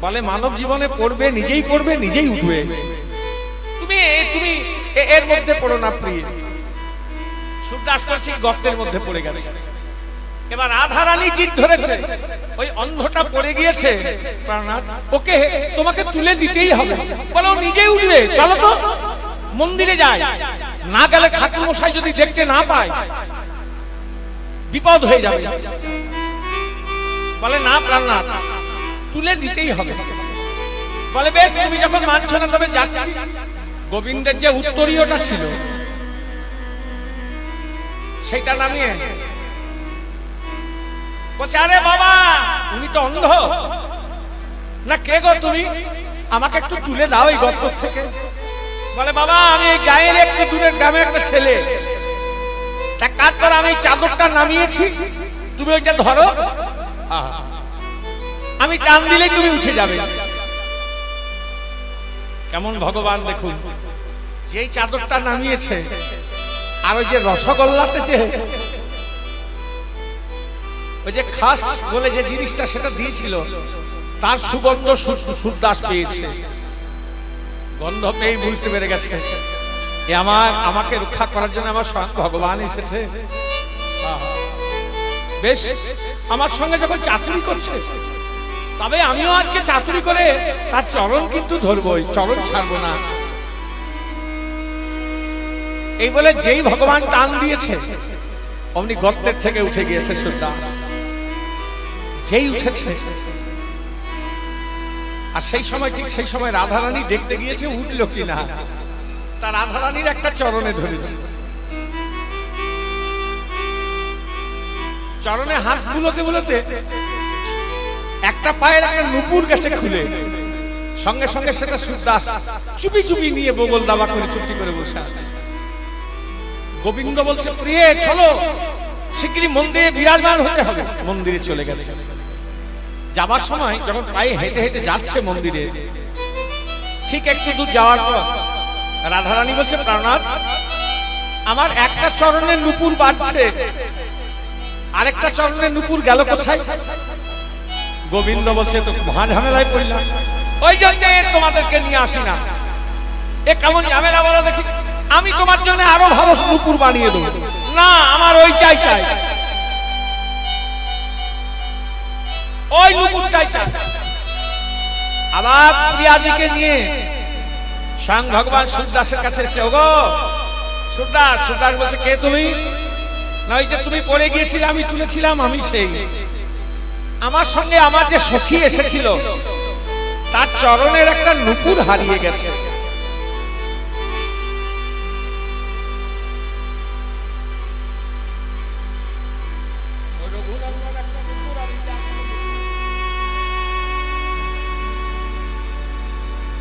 বলে, মানব জীবনে পড়বে, নিজেই পড়বে, নিজেই উঠবে, তুমি তুমি এর মধ্যে পড়ো না প্রিয়ে। সুরদাস কাশি গর্তের মধ্যে পড়ে গেছে। এবার রাধারানী জিদ ধরেছে, ওই অন্ধটা পড়ে গিয়েছে প্রাণনাথ, ওকে তোমাকে তুলে দিতেই হবে। বলে, ও নিজেই উঠবে, চলো তো মন্দিরে যায়, না গেলে ঠাকুর মশাই যদি দেখতে না পায় বিপদ হয়ে যাবে। বলে, না প্রাণনাথ তুলে দিতেই হবে। বলে, বেশ তুমি যখন মানছো না তবে যাচ্ছি। গোবিন্দের যে উত্তরীয়টা ছিল সেটা নামিয়ে বলছে, আরে বাবা উনি তো অন্ধ না, কে গো তুমি, আমাকে একটু তুলে দাও এই গর্ত থেকে। বলে, বাবা আমি এই গায়ের একটু দূরের গ্রামে একটা ছেলে, তা কাজ করে আমি চাদরটা নামিয়েছি, তুমি ওইটা ধরো, আমি টান দিলেই তুমি উঠে যাবে। কেমন ভগবান দেখুন, যেই চাদরটা নামিয়েছে আর ওই যে রসগোল্লাতে যে ওই যে খাস বলে যে জিনিসটা সেটা দিয়েছিল, তার সুগন্ধ সুরদাস পেয়েছে। গন্ধ পেয়ে বুঝতে পেরে গেছে এ আমাকে রক্ষা করার জন্য আমার স্বয়ং ভগবান এসেছে। বেশ, আমার সঙ্গে যখন চাতুরি করছে, তবে আমিও আজকে চাতুরি করে তার চরণ কিন্তু ধরবই, চরণ ছাড়বো না। এই বলে যেই ভগবান টান দিয়েছে অমনি গর্তের থেকে উঠে গিয়েছে সুরদাস। যেই উঠেছে, আর সেই সময় ঠিক সেই সময় রাধারানী দেখতে গিয়েছে উঠল কিনা, তার রাধারানীর একটা চরণে ধরেছে। চরণে হাত বুলোতে বুলোতে একটা পায়ের একটা নুপুর গেছে খুলে, সঙ্গে সঙ্গে সেটা সুরদাস চুপি চুপি নিয়ে বগল দাবা করে চুপটি করে বসে আছে। গোবিন্দ বলছে, প্রিয়ে চলো শিগগিরই মন্দিরে বিরাজমান হতে হবে। মন্দিরে চলে গেছে। যাবার সময় যখন পায়ে হেঁটে হেঁটে যাচ্ছে মন্দিরে, ঠিক একটু দূর যাওয়ার পর রাধারানী বলছে, প্রাণনাথ আমার একটা চরণের নুপুর বাজছে, আরেকটা চরণের নুপুর গেল কোথায়? গোবিন্দ বলছে, তো ঝামেলায় পড়লাম, ওই জন্য তোমাদেরকে নিয়ে আসি না। এ কেমন ঝামেলা বলো দেখি, আমি তোমার জন্য আরো ভালো নুপুর বানিয়ে দেবো। না, আমার ওই চাই, ওই নুপুরটাই চাই। আবার প্রিয়াজিকে নিয়ে স্বয়ং ভগবান সুরদাসের কাছে এসে, ওগো সুরদাস। সুরদাস বলছে, কে তুমি? না, ওই যে তুমি পড়ে গিয়েছিলে, আমি তুলেছিলাম, আমি সেই। আমার সঙ্গে আমার যে সখী এসেছিল তার চরণের একটা নুপুর হারিয়ে গেছে।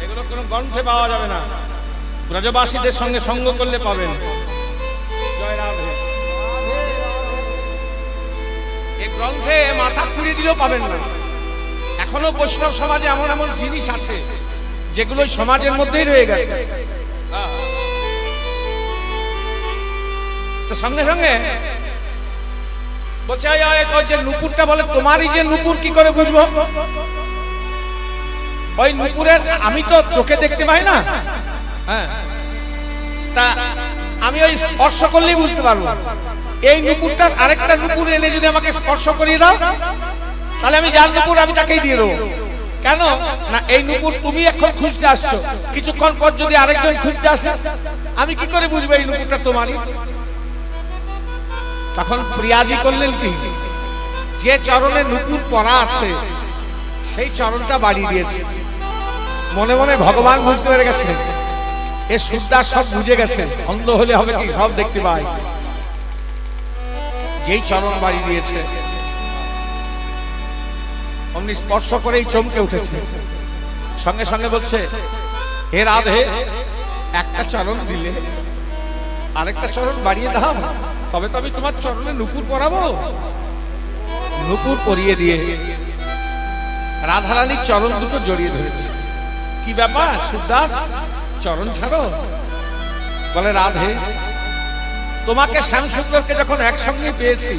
এগুলো কোনো গ্রন্থে পাওয়া যাবে না, ব্রজবাসীদের সঙ্গে সঙ্গ করলে পাবেন। জয় রাধে। এই গ্রন্থে মাথা খুলে দিলেও পাবেন না। এখনো বৈষ্ণব সমাজে এমন এমন জিনিস আছে যেগুলো সমাজের মধ্যেই রয়ে গেছে। তো সঙ্গে সঙ্গে বলছে, ওই যে নুপুরটা বলে, তোমারই যে নুপুর কি করে বুঝবো? ওই নুপুরের আমি তো চোখে দেখতে পাই না, হ্যাঁ, তা আমি ওই স্পর্শ করলেই বুঝতে পারবো। এই নুপুরটার আরেকটা নুপুর এনে যদি আমাকে স্পর্শ করিয়ে দাও, তাহলে আমি যার নুপুর আমি তাকেই দিয়ে দেবো। কেন না, এই নুপুর তুমি এখন খুঁজতে আসছো, কিছুক্ষণ পর যদি আরেকজন খুঁজতে আসে, আমি কি করে বুঝবো এই নুপুরটা তোমারই? তখন প্রিয়াজি করলেন কি, যে চরণে নুপুর পরা আছে সেই চরণটা বাড়িয়ে দিয়েছে। মনে মনে ভগবান বুঝতে পেরে গেছে এ সুরদাস সব বুঝে গেছে, অন্ধ হলে হবে কি, সব দেখতে পায়। যেই চরণ বাড়ি দিয়েছে অমনি স্পর্শ করেই চমকে উঠেছে, সঙ্গে সঙ্গে বলছে, হে রাধে, একটা চরণ দিলে আরেকটা চরণ বাড়িয়ে দাও, তবে তো আমি তোমার চরণে নুপুর পরাবো। নুপুর পরিয়ে দিয়ে রাধারানীর চরণ দুটো জড়িয়ে ধরেছে। কি ব্যাপার সুদাস, চরণ ছাড়ো? বলে, রাধে, তোমাকে শ্যামসুন্দরকে যখন একসঙ্গে পেয়েছি,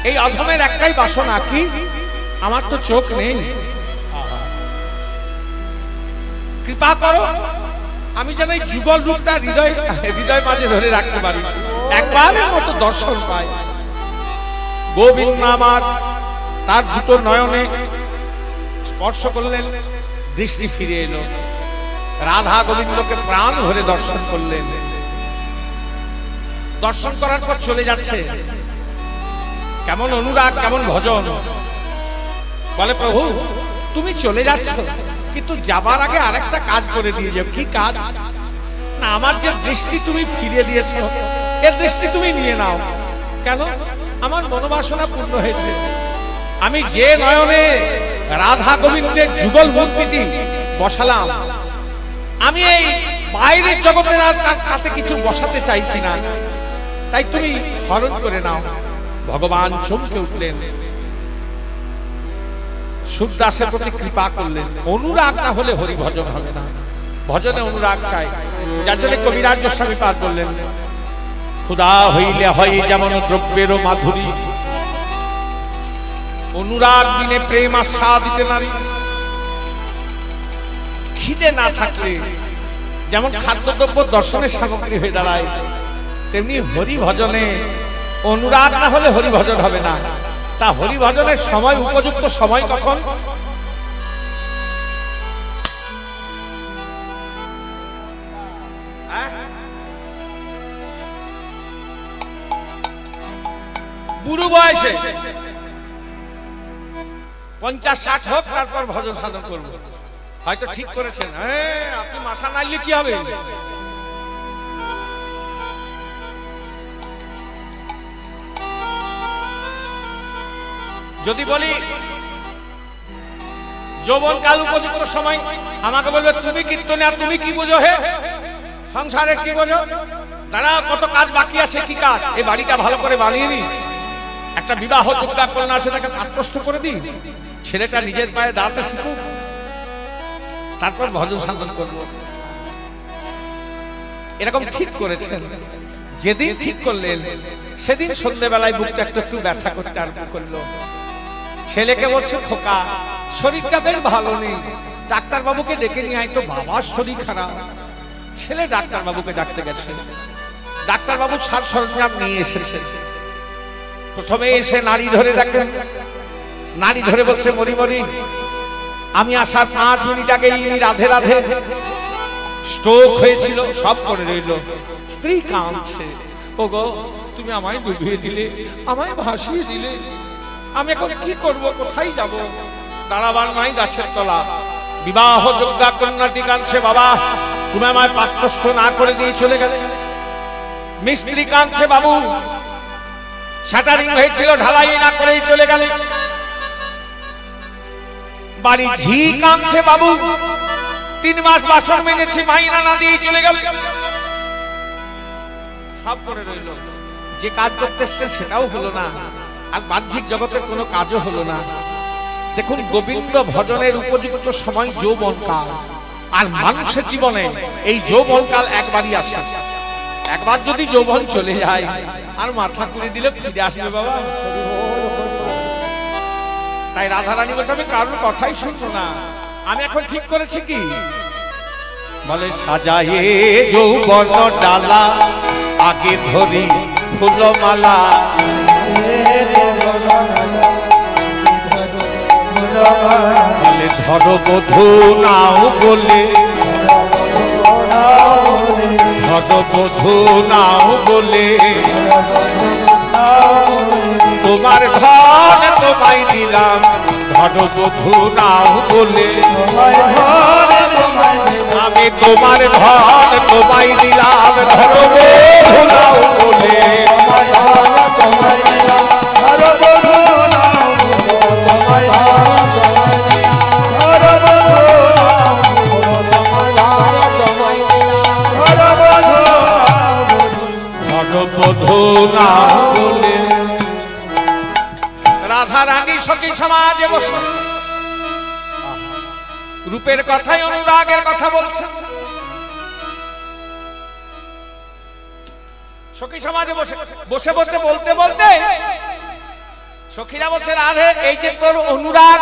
এই অধমের একটাই বাসনা, কি আমার তো চোখ নেই, কৃপা করো আমি যেন এই যুগল রূপটা হৃদয় মাঝে ধরে রাখতে পারি, একবারের মতো দর্শন পাই। গোবিন্দ আমার তার দুটো নয়নে স্পর্শ করলেন, দৃষ্টি ফিরে এলো, রাধা গোবিন্দকে প্রাণ ভরে দর্শন করলেন। দর্শন করার পর চলে যাচ্ছে, কেমন অনুরাগ, কেমন ভজন। বলে, প্রভু তুমি চলে যাচ্ছ, কিন্তু যাবার আগে আরেকটা কাজ করে দিয়ে যাও। কি কাজ? না, আমার যে দৃষ্টি তুমি ফিরে দিয়েছো, এর দৃষ্টি তুমি নিয়ে নাও। কেন? আমার মনোবাসনা পূর্ণ হয়েছে। আমি যে নয়নে রাধা গোবিন্দের যুগল মূর্তিটি বসালাম, আমি এই বাইরের জগতের আর তাতে কিছু বসাতে চাইছি না, তাই তুমি হরণ করে নাও। ভগবান চমকে উঠলেন, সুরদাসের প্রতি কৃপা করলেন। অনুরাগ না হলে হরি ভজন হবে না, ভজনে অনুরাগ চাই। যার জন্য কবিরাজ গোস্বামী পাদ বললেন, ক্ষুধা হইলে হয় যেমন দ্রব্যেরও মাধুরী, অনুরাগ বিনে প্রেম আস্বাদিতে নারী। খিদে না থাকলে যেমন খাদ্যদ্রব্য দর্শনের সামগ্রী হয়ে দাঁড়ায়, তেমনি হরি ভজনে অনুরাগ না হলে হরি ভজন হবে না। তা হরি ভজনের সময়, উপযুক্ত সময় কখন? বুড়ো বয়সে 50-60 হোক, তারপর ভজন সাধন করবো। হয়তো ঠিক করেছেন, হ্যাঁ আপনি মাথা নাড়লে কি হবে? যদি বলি যৌবন কাল উপযুক্ত সময়, আমাকে বলবে তুমি কীর্তনে আর তুমি কি বোঝো, হে সংসারে কি বোঝো? তারা কত কাজ বাকি আছে। কি কাজ? এই বাড়িটা ভালো করে বানিয়ে নি, একটা বিবাহ যোগ্যা কন্যা আছে তাকে পাঠ্যস্থ করে দিই, ছেলেটা নিজের পায়ে দাঁড়াতে শিখুক, তারপর ভজন সাধন করবো। এরকম ঠিক করেছেন। যেদিন ঠিক করলেন সেদিন সন্ধ্যেবেলায় বুকটা একটু ব্যথা করতে আরম্ভ করলো। ছেলেকে বলছে, খোকা শরীরটা বেশ ভালো নেই, ডাক্তার বাবুকে ডেকে নিয়ে আয় তো, বাবার শরীর খারাপ। ছেলে ডাক্তার বাবুকে ডাকতে গেছে, ডাক্তার বাবু সাজ সরঞ্জাম নিয়ে এসেছে। প্রথমে এসে নারী ধরে ডাকেন, নারী ধরে বলছে, মরি মরি, আমি আসার 5 মিনিট আগে রাধে রাধে স্ট্রোক হয়েছিল, সব করে রইল। স্ত্রী কাঁদছে, ওগো তুমি আমায় ডুবিয়ে দিলে, আমায় ভাসিয়ে দিলে, আমি এখন কি করব, কোথায় যাব? দাঁড়াবার নাই গাছের তলা। বিবাহ যোগ্যা কন্যাটি কাঁদছে, বাবা তুমি আমায় পাঠ্যস্থ না করে দিয়ে চলে গেলে। মিস্ত্রি কাঁদছে, বাবু শাটারিং হয়েছিল, ঢালাই না করেই চলে গেলে। বাড়ি ঝি কাঁদছে, বাবু 3 মাস বাসন মেনেছি, মাইনা না দিয়ে চলে গেল। সব করে রইল, যে কাজ করতে এসছে সেটাও হলো না, আর বাহ্যিক জগতের কোনো কাজও হলো না। দেখুন, গোবিন্দ ভজনের উপযুক্ত সময় যৌবনকাল, আর মানুষের জীবনে এই যৌবনকাল একবারই আসে। একবার যদি যৌবন চলে যায় আর মাথা কুড়ে দিলে ফিরে আসবে বাবা। তাই রাধারানী বলছে, আমি কারোর কথাই শুনবো না, আমি এখন ঠিক করেছি কি, বলে সাজায়ে যৌবন ডালা, আগে ধরি ফুলমালা, বলে ধরো বধূ নাও বলে, ধরো বধূ নাও বলে, তোমার ধন তোমায় দিলাম, ধরো বধূ নাও বলে, আমি তোমার ধন তোমায় দিলাম, ধরো বধূ নাও বলে। না বলে রাধা রানী সখী সমাজে বসে রূপের কথাই অনুরাগের কথা বলছে। সখী সমাজে বসে বসে বসে বলতে বলতে সখীরা বলছে, রাধে এই যে তোর অনুরাগ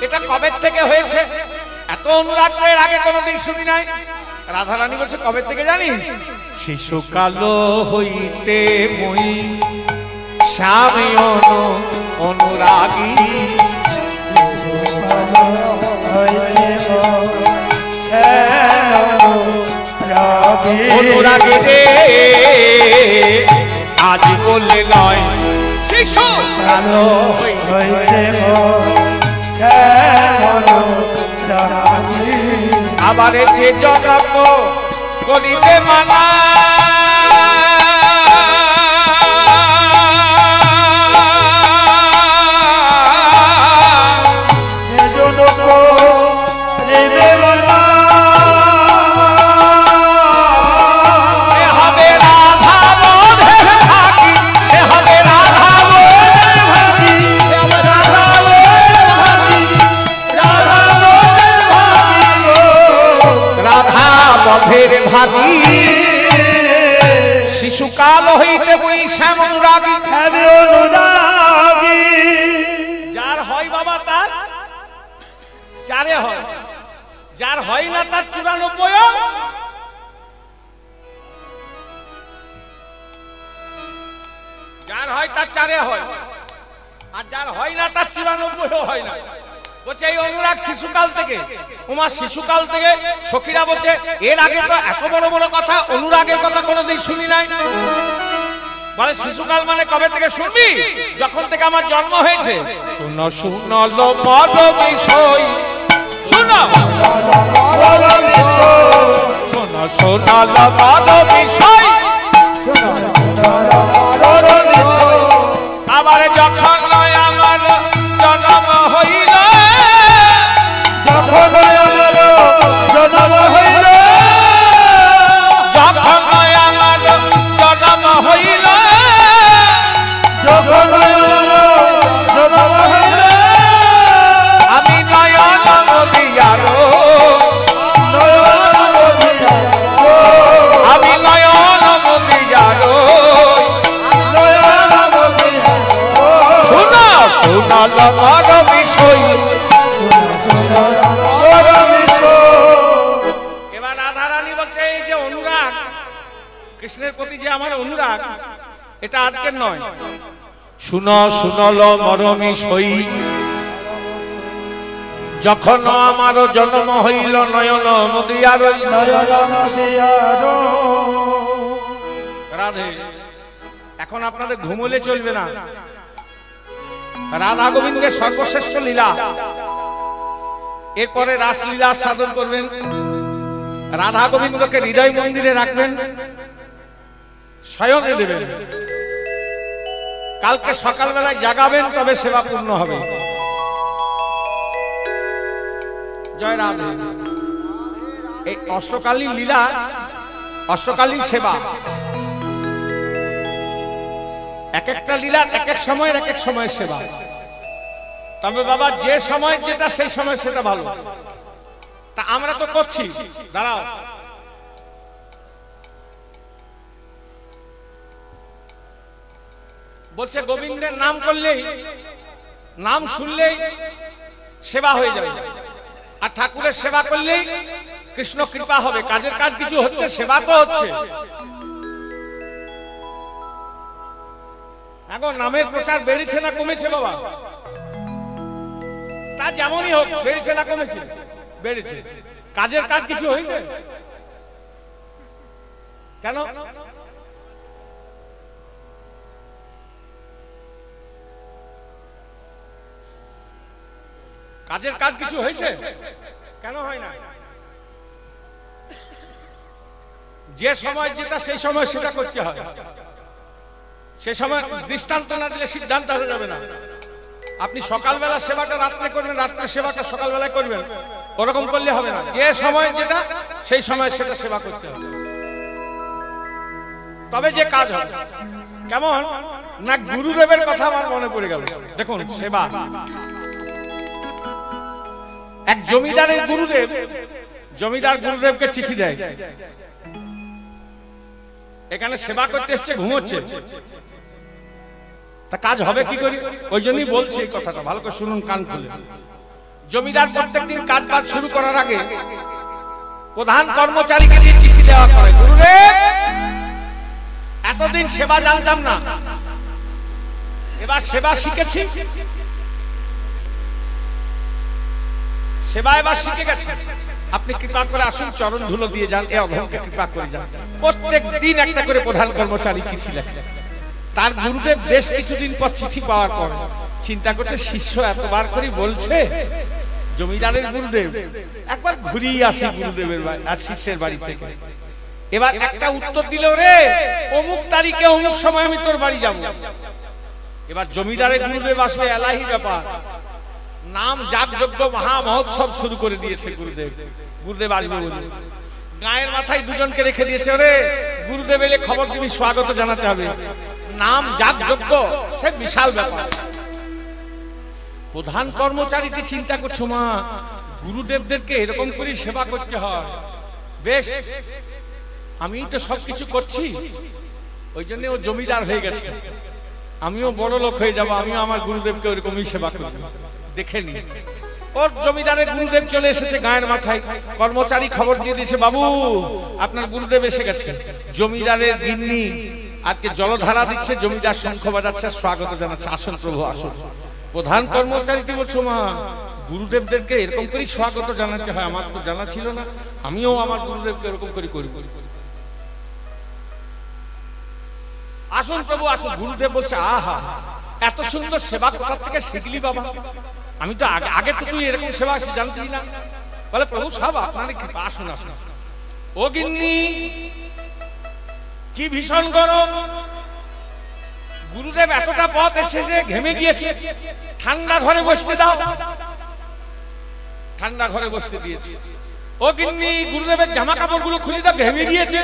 এটা কবে থেকে হয়েছে? এত অনুরাগ তো এর আগে কোনোদিন শুনি নাই। রাধা রানী বলছে, কবে থেকে জানিস? শিশুকাল হইতে মই স্বামীন অনুরাগী, অনুরাগী রে আজ বললে নয় শিশু কালো হইতে আবার যে জনক করিবে মানা শিশুকাল হইতে বই শ্যাম অনুরাগী। যার হয় বাবা তার চারে হয়, যার হয় না তার 94। যার হয় তার চারে হয়, আর যার হয় না তার 94 হয় না। বলছে এই অনুরাগ শিশুকাল থেকে। উমা শিশুকাল থেকে সখীরা বলছে, এর আগে তো এত বড় বড় কথা অনুরাগের কথা কোনোদিন শুনি নাই। বলে শিশুকাল মানে কবে থেকে শুনবি? যখন থেকে আমার জন্ম হয়েছে। শুনো শুনো লো মদ বিষয়, শুনো শুনো শুনো লো মদ বিষয়, আবার যখন নয় আমার জন্ম হইল, যখন নয় আমার জন্ম হইল, যখন নয় আমার জন্ম হইল, যখন নয় আমার জন্ম হইল, আমি নয়ন মদিয়ারো, আমি নয়ন মদিয়ারো, শুনো শুনো আমার বিষয়। এবার রাধা রানী বলছে, এই যে অনুরাগ কৃষ্ণের প্রতি যে আমার অনুরাগ এটা আজকের নয়। শুনো শুনল মরমি সই, যখন আমার জন্ম হইল নয়ন নদিয়ার। রাধে এখন আপনাদের ঘুমলে চলবে না। রাধা গোবিন্দের সর্বশ্রেষ্ঠ লীলা, এরপরে রাসলীলা সাধন করবেন। রাধা গোবিন্দকে হৃদয় মন্দিরে রাখবেন, শয়নে দেবেন। কালকে সকালবেলায় জাগাবেন, তবে সেবা পূর্ণ হবে। জয় রাধা। এই অষ্টকালীন লীলা, অষ্টকালীন সেবা, এক একটা লীলা এক এক সময়ের এক এক সময়ের সেবা। তবে বাবা যে সময় যেটা সেই সময় সেটা ভালো। তা আমরা তো করছি। দাঁড়াও, বলছে গোবিন্দের নাম করলেই, নাম শুনলেই সেবা হয়ে যাবে, আর ঠাকুরের সেবা করলেই কৃষ্ণ কৃপা হবে। কাজের কাজ কিছু হচ্ছে, সেবা তো হচ্ছে। এখন নামের প্রচার বেড়েছে না কমেছে বাবা? তা যেমনই হোক, বেড়েছে না কমেছে? বেড়েছে। কাজের কাজ কিছু হয়েছে কেন? কাজের কাজ কিছু হয়েছে কেন হয় না? যে সময় যেটা সেই সময় সেটা করতে হয়। সে সময় দৃষ্টান্ত না দিলে সিদ্ধান্ত হয়ে যাবে না। আপনি সকালবেলা সেবাটা রাত্রে করবেন, রাত্রে সেবাটা সকালবেলায় করবেন, ওরকম করলে হবে না। যে সময় যেটা সেই সময় সেটা সেবা করতে হবে। তবে যে কাজ হবে। কেমন না, গুরুদেবের কথা আমার মনে পড়ে গেল। দেখুন সেবা, এক জমিদারের গুরুদেব, জমিদার গুরুদেবকে চিঠি দেয়, এখানে সেবা করতে এসছে, ঘুমোচ্ছে, তা কাজ হবে কি করি? ওই জন্যই বলছি এই কথাটা, ভালো করে শুনুন কান খুলে। জমিদার প্রত্যেকদিন কাজ বাজ শুরু করার আগে প্রধান কর্মচারীকে দিয়ে চিঠি দেওয়া করে, গুরুদেব এতদিন সেবা জানতাম না, এবার সেবা শিখেছি, সেবা এবার শিখে গেছে, আপনি কৃপা করে আসুন, চরণ ধুলো দিয়ে যান, এ অধমকে কৃপা করে যান। প্রত্যেক দিন একটা করে প্রধান কর্মচারী চিঠি লেখে। তার গুরুদেব বেশ কিছুদিন পর চিঠি পাওয়ার পর চিন্তা করছে, শিষ্য এতবার করে বলছে, জমিদারের গুরুদেব একবার ঘুরিয়ে আসি গুরুদেবের বাড়ি আর শিষ্যের বাড়ি থেকে। এবার একটা উত্তর দিল, রে অমুক তারিখে অমুক সময় আমি তোর বাড়ি যাব। এবার জমিদারের গুরুদেব আসবে, এলাহি ব্যাপার, নাম যাগযজ্ঞ মহা মহোৎসব শুরু করে দিয়েছে গুরুদেব। গুরুদেব আসবে বলে গায়ের মাথায় দুজনকে রেখে দিয়েছে, রে গুরুদেব এলে খবর দিবি, স্বাগত জানাতে হবে, নাম যাগযজ্ঞ, সে বিশাল ব্যাপার। প্রধান কর্মচারীকে চিন্তা করছো, মা গুরুদেবদেরকে এরকম করে সেবা করতে হয়, বেশ আমি তো সবকিছু করছি, ওই জন্য ও জমিদার হয়ে গেছে, আমিও বড় লোক হয়ে যাব, আমিও আমার গুরুদেবকে ওরকমই সেবা করব। দেখেনি ওর জমিদারের গুরুদেব চলে এসেছে গায়ের মাথায়, কর্মচারী খবর দিয়ে দিয়েছে, বাবু আপনার গুরুদেব এসে গেছে। জমিদারের গিন্নি আজকে জলধারা দিচ্ছে, জমিদার শঙ্খ বাজাচ্ছে, স্বাগত জানাচ্ছে, আসুন প্রভু আসুন। প্রধান কর্মচারীকে বলছো, মা গুরুদেবদেরকে এরকম করে স্বাগত জানাতে হয়, আমার তো জানা ছিল না, আমিও আমার গুরুদেবকে এরকম করে করি। আসুন প্রভু আসুন। গুরুদেব বলছে, আহা এত সুন্দর সেবা কোথা থেকে শিখলি বাবা, আমি তো আগে তো তুই এরকম সেবা জানতি না। বলে, প্রভু সব আপনার কৃপা, আসুন আসুন। ও গিন্নি কি ভীষণ গরম, গুরুদেব এতটা পথ এসেছে, ঘেমে গিয়েছে, ঠান্ডা ঘরে বসতে দাও। ঠান্ডা ঘরে বসতে দিয়েছে। ও গিন্নি গুরুদেবের জামা কাপড় গুলো খুলে দাও, ঘেমে গিয়েছে,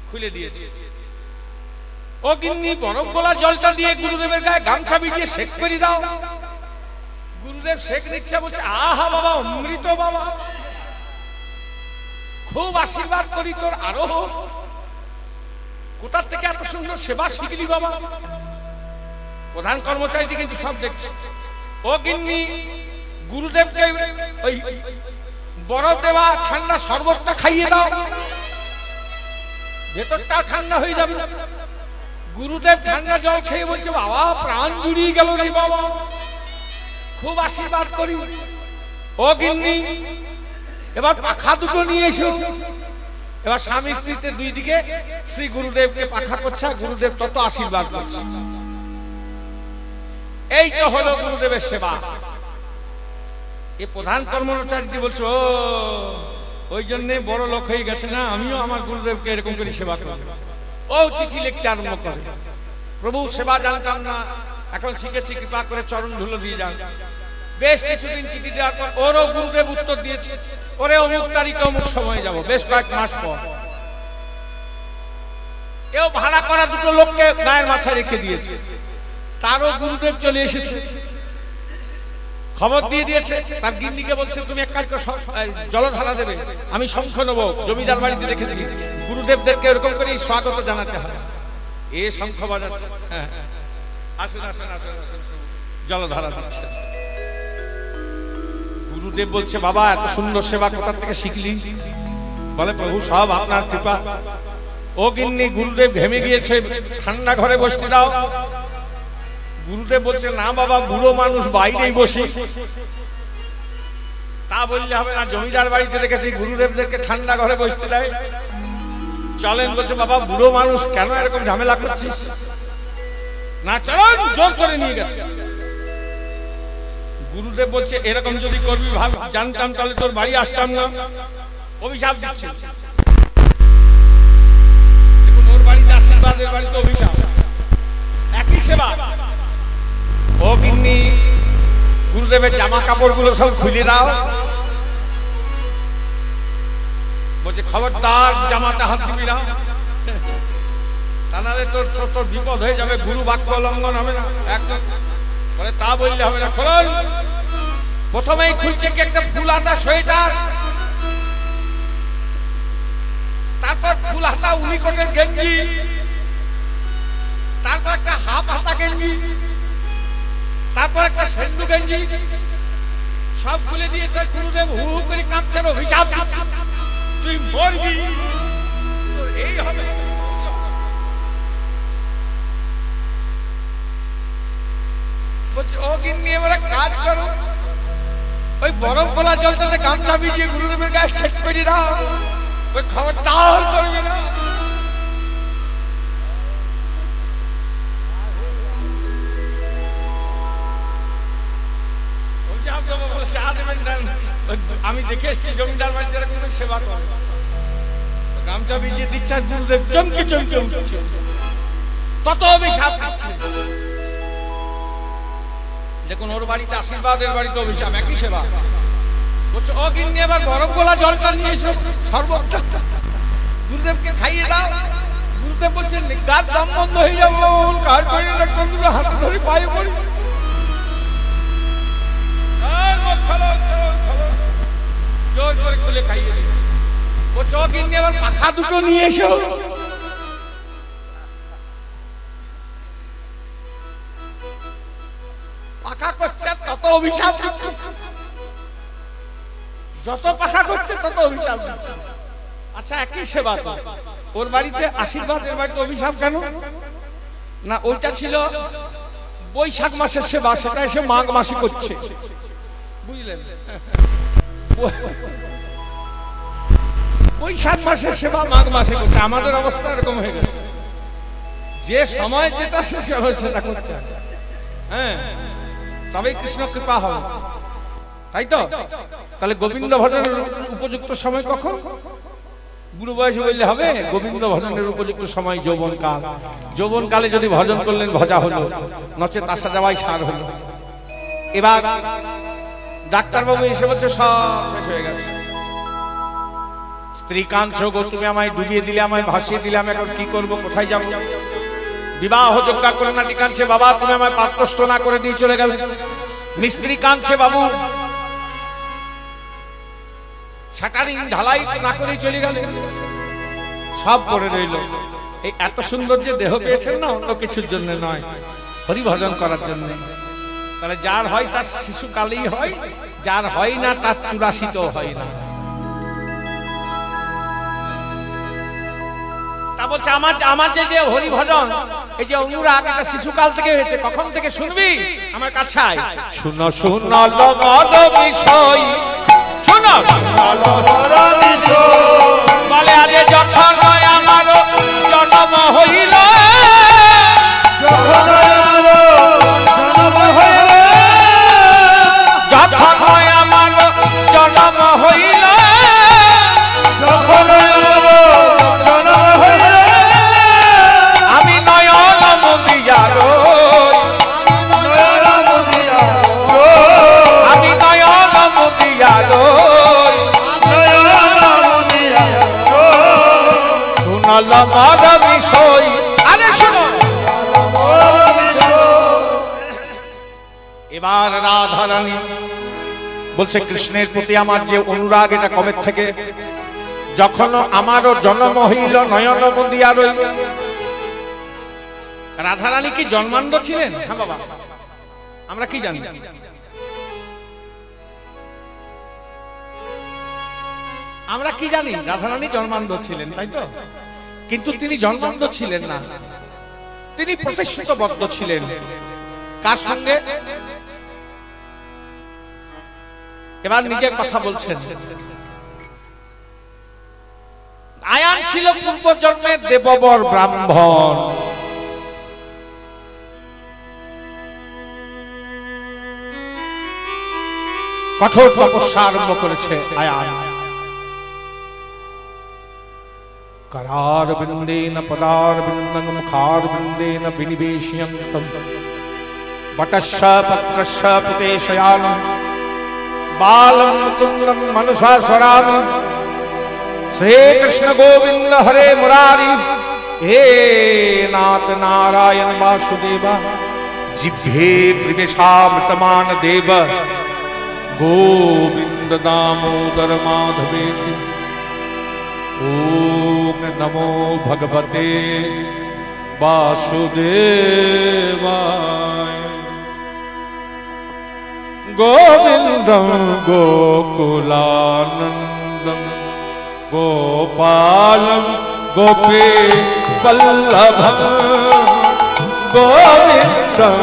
খুলে দিয়েছে। ও গিন্নি বরফ গোলা জলটা দিয়ে গুরুদেবের গায়ে গামছা ভিজিয়ে সেক করে দাও। গুরুদেব সেক নিচ্ছে, বলছে, আহা বাবা অমৃত বাবা, খুব আশীর্বাদ করি তোর আরো হোক, কোথা থেকে এত সুন্দর সেবা শিখলি বাবা। প্রধান কর্মচারীটি কিন্তু সব দেখছে। ও গিন্নি গুরুদেবকে ওই বরফ দেওয়া ঠান্ডা শরবতটা খাইয়ে দাও, ভেতরটা ঠান্ডা হয়ে যাবে। গুরুদেব ঠান্ডা জল খেয়ে বলছে, বাবা প্রাণ জুড়িয়ে গেল রে বাবা, খুব আশীর্বাদ করি। ও গিন্নি এবার পাখা দুটো নিয়ে এসো। এবার স্বামী স্ত্রীতে দুই দিকে শ্রী গুরুদেবকে পাখা করছে, গুরুদেব তত আশীর্বাদ করছে। এই তো হলো গুরুদেবের সেবা। এই প্রধান কর্মচারী বলছো, ওই জন্য বড় লোক হয়ে গেছে না, আমিও আমার গুরুদেবকে এরকম করে সেবা করব। ও চিঠি লিখতে আরম্ভ করে, প্রভু সেবা জানতাম না, এখন শিখেছি, কৃপা করে চরণ ধুলো দিয়ে যান। বেশ কিছুদিন চিঠি দেওয়ার পর ওরও গুরুদেব উত্তর দিয়েছে, ওরে অমুক তারিখে অমুক সময় যাব। বেশ কয়েক মাস পর এও ভাড়া করা দুটো লোককে গায়ের মাথায় রেখে দিয়েছে, তারও গুরুদেব চলে এসেছে, খবর দিয়ে দিয়েছে। তার গিন্নিকে বলছে, তুমি এক কাজ করো, জলধারা দেবে, আমি শঙ্খ নেবো, জমিদার বাড়িতে রেখেছি, গুরুদেবদেরকে এরকম করে স্বাগত জানাতে হয়। এ শঙ্খ বাজাচ্ছে, হ্যাঁ আসুন আসুন আসুন আসুন, জলধারা দিচ্ছে। গুরুদেব বলছে, বাবা এত সুন্দর সেবা কোথা থেকে শিখলি? বলে, প্রভু সব আপনার কৃপা। ও গিন্নি গুরুদেব ঘেমে গিয়েছে, ঠান্ডা ঘরে বসতে দাও। গুরুদেব বলছে, না বাবা বুড়ো মানুষ, বাইরেই বসি। তা বললে হবে না, জমিদার বাড়িতে রেখেছি, গুরুদেবদেরকে ঠান্ডা ঘরে বসতে দেয়, চলেন। বলছে, বাবা বুড়ো মানুষ, কেন এরকম ঝামেলা করছিস? না চল, জোর করে নিয়ে গেছে। গুরুদেব বলছে, এরকম যদি করবি ভাব জানতাম তাহলে তোর বাড়ি আসতাম না। অভিশাপ দিচ্ছে। দেখুন ওর বাড়িতে আশীর্বাদের বাড়িতে অভিশাপ, একই সেবা। ও গিন্নি গুরুদেবের জামা কাপড় গুলো সব খুলে দাও। বলছে, খবরদার জামাতে হাত দিবি না। তা নাহলে তোর তোর বিপদ হয়ে যাবে, গুরু বাক্য লঙ্ঘন হবে না একদম। বলে তা বললে হবে না, খোলন। প্রথমেই খুলছে কি একটা ফুল হাতা সোয়েটার, তারপর ফুল হাতা উনিকোটের গেঞ্জি, তারপর একটা হাফ হাতা গেঞ্জি, তারপর একটা সেন্ডু গেঞ্জি, সব খুলে দিয়েছে। গুরুদেব হু হু করে কাঁপছেন, অভিশাপ তুই মরবি, এই হবে। বলছে ও গিন্নি এবারে কাজ করো, ওই বরফ গলা জলটাতে গামছা ভিজিয়ে গুরুদেবের গায়ে শেষ করে দাও, ওই খবরদার করবে না। আমি দেখে এসছি জমিদার বাড়িতে কিন্তু সেবা করে, গামছা ভিজিয়ে দিচ্ছে, গুরুদেব চমকে চমকে উঠছে, তত অভিশাপ দিচ্ছে। দেখুন ওর বাড়িতে আশীর্বাদ, এর বাড়িতে অভিশাপ, একই সেবা। বলছে ও গিন্নি এবার বরফ গোলা জলটা নিয়ে এসো, সর্বোচ্চ গুরুদেবকে খাইয়ে দাও। গুরুদেব বলছেন গাছ দম বন্ধ হয়ে যাবো, কাজ করি না, কোনগুলো হাত ধরে পায়ে পড়ি, জোর করে খুলে খাইয়ে দিচ্ছে। বলছে ও গিন্নি এবার পাখা দুটো নিয়ে এসো। পাখা করছে তত অভিশাপ, যত পাখা করছে তত অভিশাপ। আচ্ছা একই সেবা, ওর বাড়িতে আশীর্বাদ, এর বাড়িতে অভিশাপ কেন? না ওইটা ছিল বৈশাখ মাসের সেবা, সেটা এসে মাঘ মাসে করছে, বুঝলেন? বৈশাখ মাসের সেবা মাঘ মাসে করছে। আমাদের অবস্থা এরকম হয়ে গেছে, যে সময় যেটা শেষ হবে সেটা করতে হবে, হ্যাঁ, তবেই কৃষ্ণ কৃপা হবে, তাই তো? তাহলে গোবিন্দ ভজনের উপযুক্ত সময় কখন? বুড়ো বয়সে বললে হবে? গোবিন্দ ভজনের উপযুক্ত সময় যৌবনকাল। যৌবনকালে যদি ভজন করলেন ভজা হলো, নচেত আসা যাওয়াই সার হলো। এবার ডাক্তারবাবু এসে বলছে সব শেষ হয়ে গেছে, স্ত্রী কাঁদছো গো, তুমি আমায় ডুবিয়ে দিলে, আমায় ভাসিয়ে দিলে, আমি এখন কি করবো, কোথায় যাবো? বিবাহ যোগ্য কন্যাটি কাঁদছে, বাবা তুমি আমায় পাত্রস্থ না করে দিয়ে চলে গেলে। মিস্ত্রি কাঁদছে, বাবু শাটারিং ঢালাই না করে চলে গেলে। সব পড়ে রইল। এই এত সুন্দর যে দেহ পেয়েছেন না, অন্য কিছুর জন্য নয়, হরি ভজন করার জন্য। তাহলে যার হয় তার শিশুকালেই হয়, যার হয় না তার 84তেও হয় না। তা বলছে আমার যে হরি ভজন, এই যে অনুরাগ, এটা শিশুকাল থেকে হয়েছে। কখন থেকে শুনবি? আমার কাছে আয়। শুনো শুনো মদ বিষয়, শুনো বলে আরে যখন আমার জন্ম হইল, যখন আমার জন্ম হইল, আমি নয়ন মুদিয়ার, আমি নয়ন মুদিয়ার, শুনল মদ বিষয়। আরে শুনো, এবার রাধা রানী বলছে কৃষ্ণের প্রতি আমার যে অনুরাগ, এটা কবে থেকে? যখন আমারও জন্ম হইল, নয়ন মুদিয়া রইল। রাধারানী কি জন্মান্ধ ছিলেন? হ্যাঁ বাবা, আমরা কি জানি? আমরা কি জানি? রাধারানী জন্মান্ধ ছিলেন, তাই তো? কিন্তু তিনি জন্মান্ধ ছিলেন না, তিনি প্রতিশ্রুতবদ্ধ ছিলেন। কার সঙ্গে? এবার নিজের কথা বলছেন। আয়ান ছিল পূর্ব জন্মের দেববর ব্রাহ্মণ। কঠোর তপস্যা আরম্ভ করেছে আয়ান। करार बिंदेन पदार बिंदन मुखार बिंदेन विनिवेशयन्तम वटश्च पत्रश्च पुतेशयानं बालं मुकुन्दं मनसा स्वरामि श्री कृष्ण गोविंद हरे मुरारी हे नाथ नारायण वासुदेवा जिह्वे प्रिवेशामृतमान देव गोविंद दामोदर माधवेति। ओम नमो भगवते वासुदेवाय। गोविंदं गोकुलानंदं गोपालं गोपीवल्लभं गोविंदं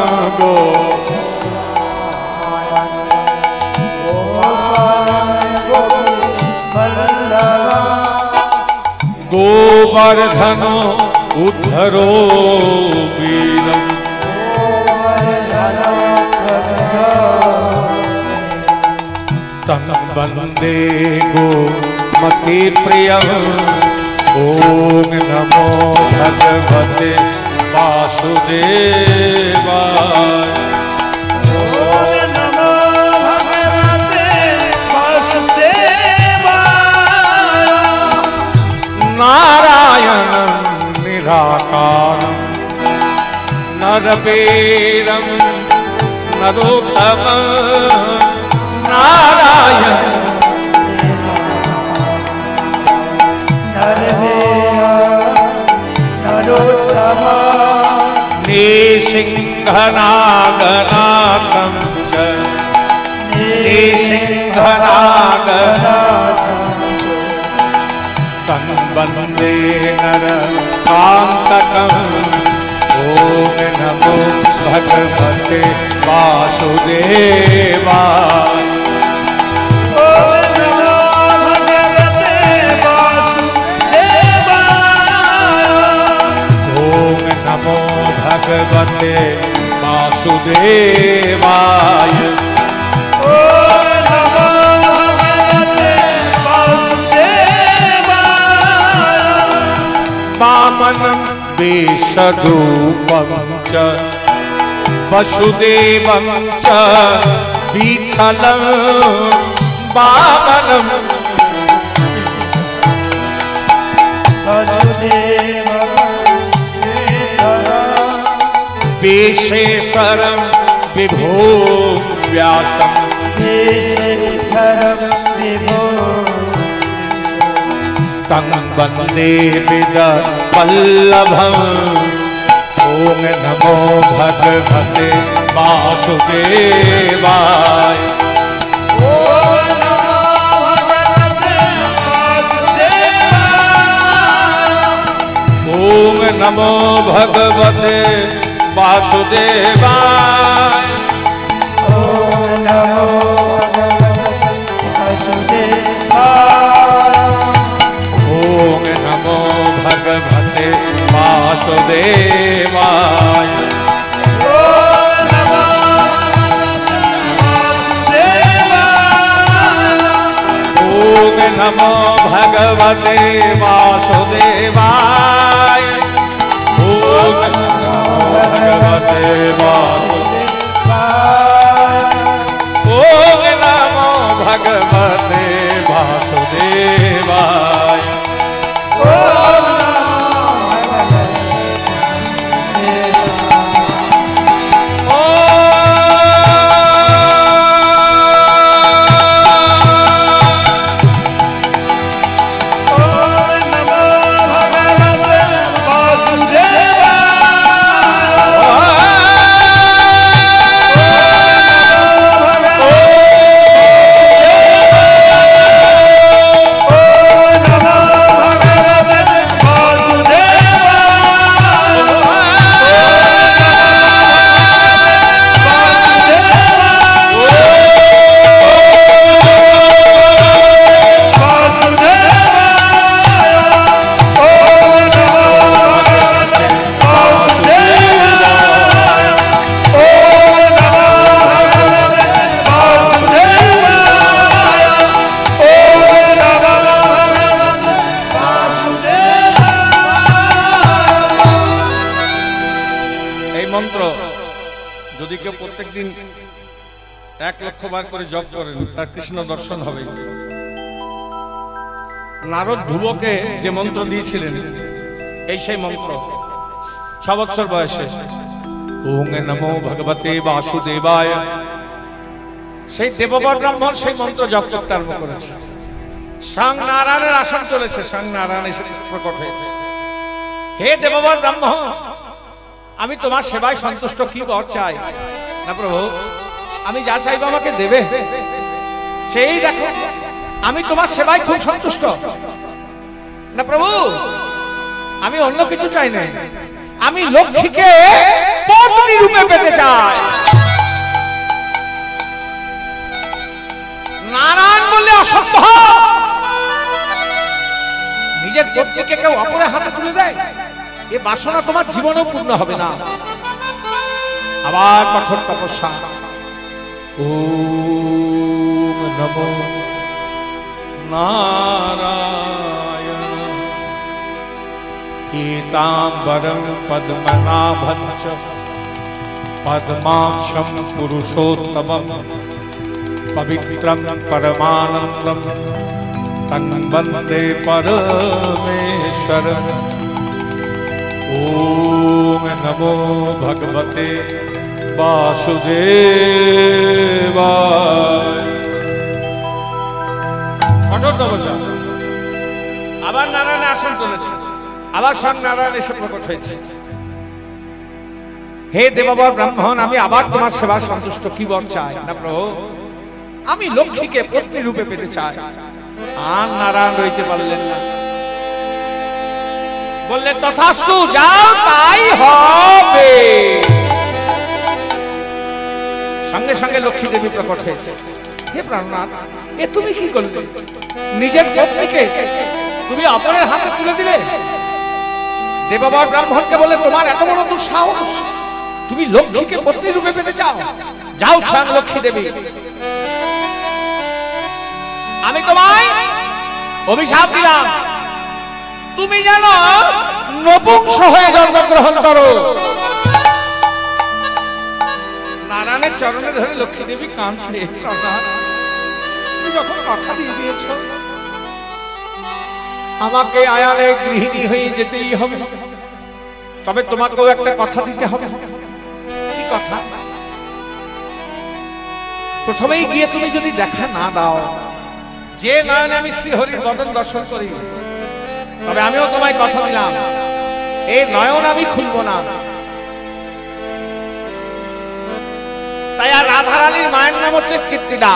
गोवर्धनो उद्धरो वीरम् तं वन्दे गोमती प्रियम्। ॐ नमो भगवते वासुदेवाय। नारायणं निराकारं नरवीरं नरोत्तमं नारायण निसिंहनागनाथं च निसिंहनागनाथं तं वन्दे नरकान्तकम्। ॐ नमो भगवते वासुदेवाय। नमो भगवते वासुदेवाय। वामनं वेषरूपं च वसुदेवं च विठलं वामनं वेषेश्वरं विभो व्यासं तं वन्दे विदवल्लभम्। ॐ नमो भगवते वासुदेवाय। ॐ नमो भगवते वासुदेवाय। ॐ नमो भगवते वासुदेवाय। ॐ नमो भगवते वासुदेवाय। ॐ भगवते वासुदेवाय। ॐ नमो भगवते वासुदेवाय। যদি কেউ প্রত্যেকদিন 1 লক্ষ বার করে জপ করেন তার কৃষ্ণ দর্শন হবে। নারদ ধ্রুবকে যে মন্ত্র দিয়েছিলেন এই সেই মন্ত্র 6 বছর বয়সে ওং নমো ভগবতে বাসুদেবায় সেই দেববর ব্রাহ্মণ সেই মন্ত্র জপ করতে আরম্ভ করেছে। স্বয়ং নারায়ণের আসন চলেছে, স্বয়ং নারায়ণ এসে প্রকট হয়েছে। হে দেববর ব্রাহ্মণ, আমি তোমার সেবায় সন্তুষ্ট, কি বর চাই? না প্রভু, আমি যা চাইবো আমাকে দেবে। সেই দেখো আমি তোমার সেবায় খুব সন্তুষ্ট। না প্রভু, আমি অন্য কিছু চাই না, আমি লক্ষ্মীকে পত্নী রূপে পেতে চাই। নারায়ণ বললে অসম্ভব, নিজের পত্নীকে কেউ অপরের হাতে তুলে দেয়? এ বাসনা তোমার জীবনেও পূর্ণ হবে না। আবার কঠোর তপস্যা। ওম নমো নারায়ণ পীতাম্বরং পদ্মনাভং চ পদ্মাক্ষং পুরুষোত্তমং পবিত্রং পরমানন্দং তং বন্দে পরমেশ্বরং। ওম নমো ভগবতে বাসুদেবায়। কঠোর তপস্যা। আবার নারায়ণ আসন চলেছে, আবার স্বয়ং নারায়ণ এসে প্রকট হয়েছে। হে দেববর ব্রাহ্মণ, আমি আবার তোমার সেবা সন্তুষ্ট, কি বর চাই? না প্রভু, আমি লক্ষ্মীকে পত্নী রূপে পেতে চাই। আর নারায়ণ রইতে পারলেন না, বললেন তথাস্তু, যাও তাই হবে। সঙ্গে সঙ্গে লক্ষ্মী দেবী প্রকট হয়েছে। হে প্রাণনাথ, এ তুমি কি করলে? নিজের পত্নীকে তুমি অপরের হাতে তুলে দিলে। দেববর ব্রাহ্মণকে বলে, তোমার এত বড় দুঃসাহস, তুমি লক্ষ্মীকে পত্নী রূপে পেতে চাও? যাও স্বয়ং লক্ষ্মী দেবী, আমি তোমায় অভিশাপ দিলাম, তুমি যেন নপুংস হয়ে জন্মগ্রহণ করো। নারায়ণের চরণে ধরে লক্ষ্মী দেবী কাঁদছে। তুমি যখন কথা দিয়ে দিয়েছ, আমাকে আয়ালে গৃহিণী হয়ে যেতেই হবে, তবে তোমাকেও একটা কথা দিতে হবে। কি কথা? প্রথমেই গিয়ে তুমি যদি দেখা না দাও, যে নয়নে আমি শ্রীহরির বদন দর্শন করি, তবে আমিও তোমায় কথা দিলাম, এই নয়ন আমি খুলব না। তাই আর রাধারানীর মায়ের নাম হচ্ছে কীর্তিদা।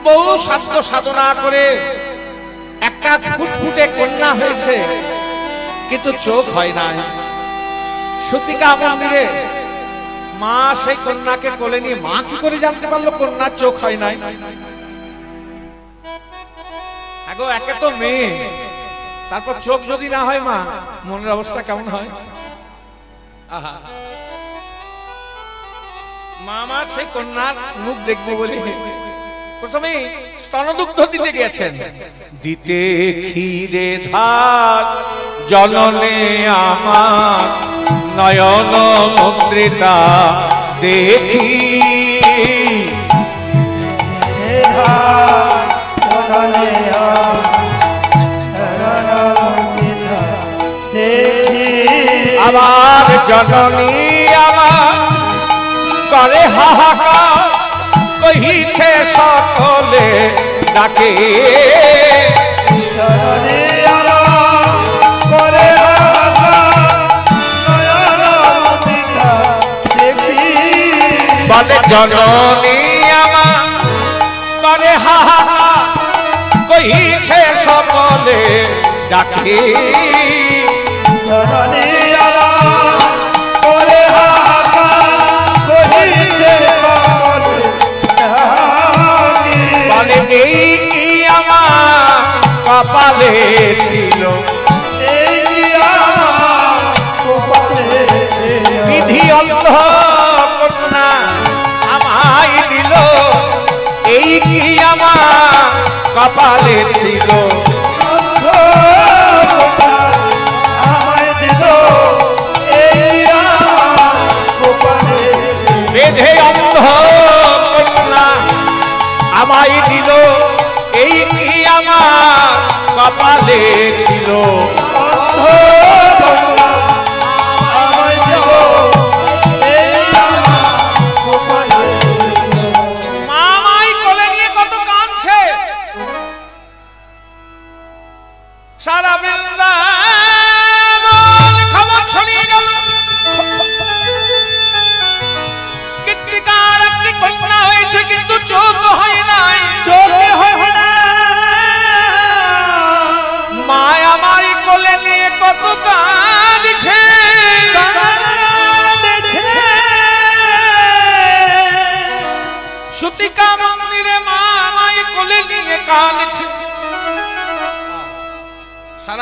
বহু সাধ্য সাধনা করে একটা ফুটফুটে কন্যা হয়েছে, কিন্তু চোখ হয় নাই। সতীকা মন্দিরে মা সেই কন্যাকে কোলে নিয়ে, মা কি করে জানতে পারলো কন্যার চোখ হয় নাই? একে তো মেয়ে, তারপর চোখ যদি না হয় মা, মনের অবস্থা কেমন হয়? আহা, মামা সেই কন্যার মুখ দেখবো বলে প্রথমে স্তনদুগ্ধ দিতে গেছেন। দিতে ক্ষীরে ধার জননে আমার নয়ন মুদ্রিতা দেখি, আমার জননী আমার করে হাহাকার, কহিছে সকলে ডাকে, বলে জননী আমার করে হাহাকার, কহিছে সকলে ডাকে, বলে এই কি আমার কপালে ছিল, বিধি অন্ধ কন্যা আমায় দিল, এই কি আমার কপালে ছিল, বেধে অন্ধ কন্যা আমায় দিল, এই কি আমার কপালে ছিল।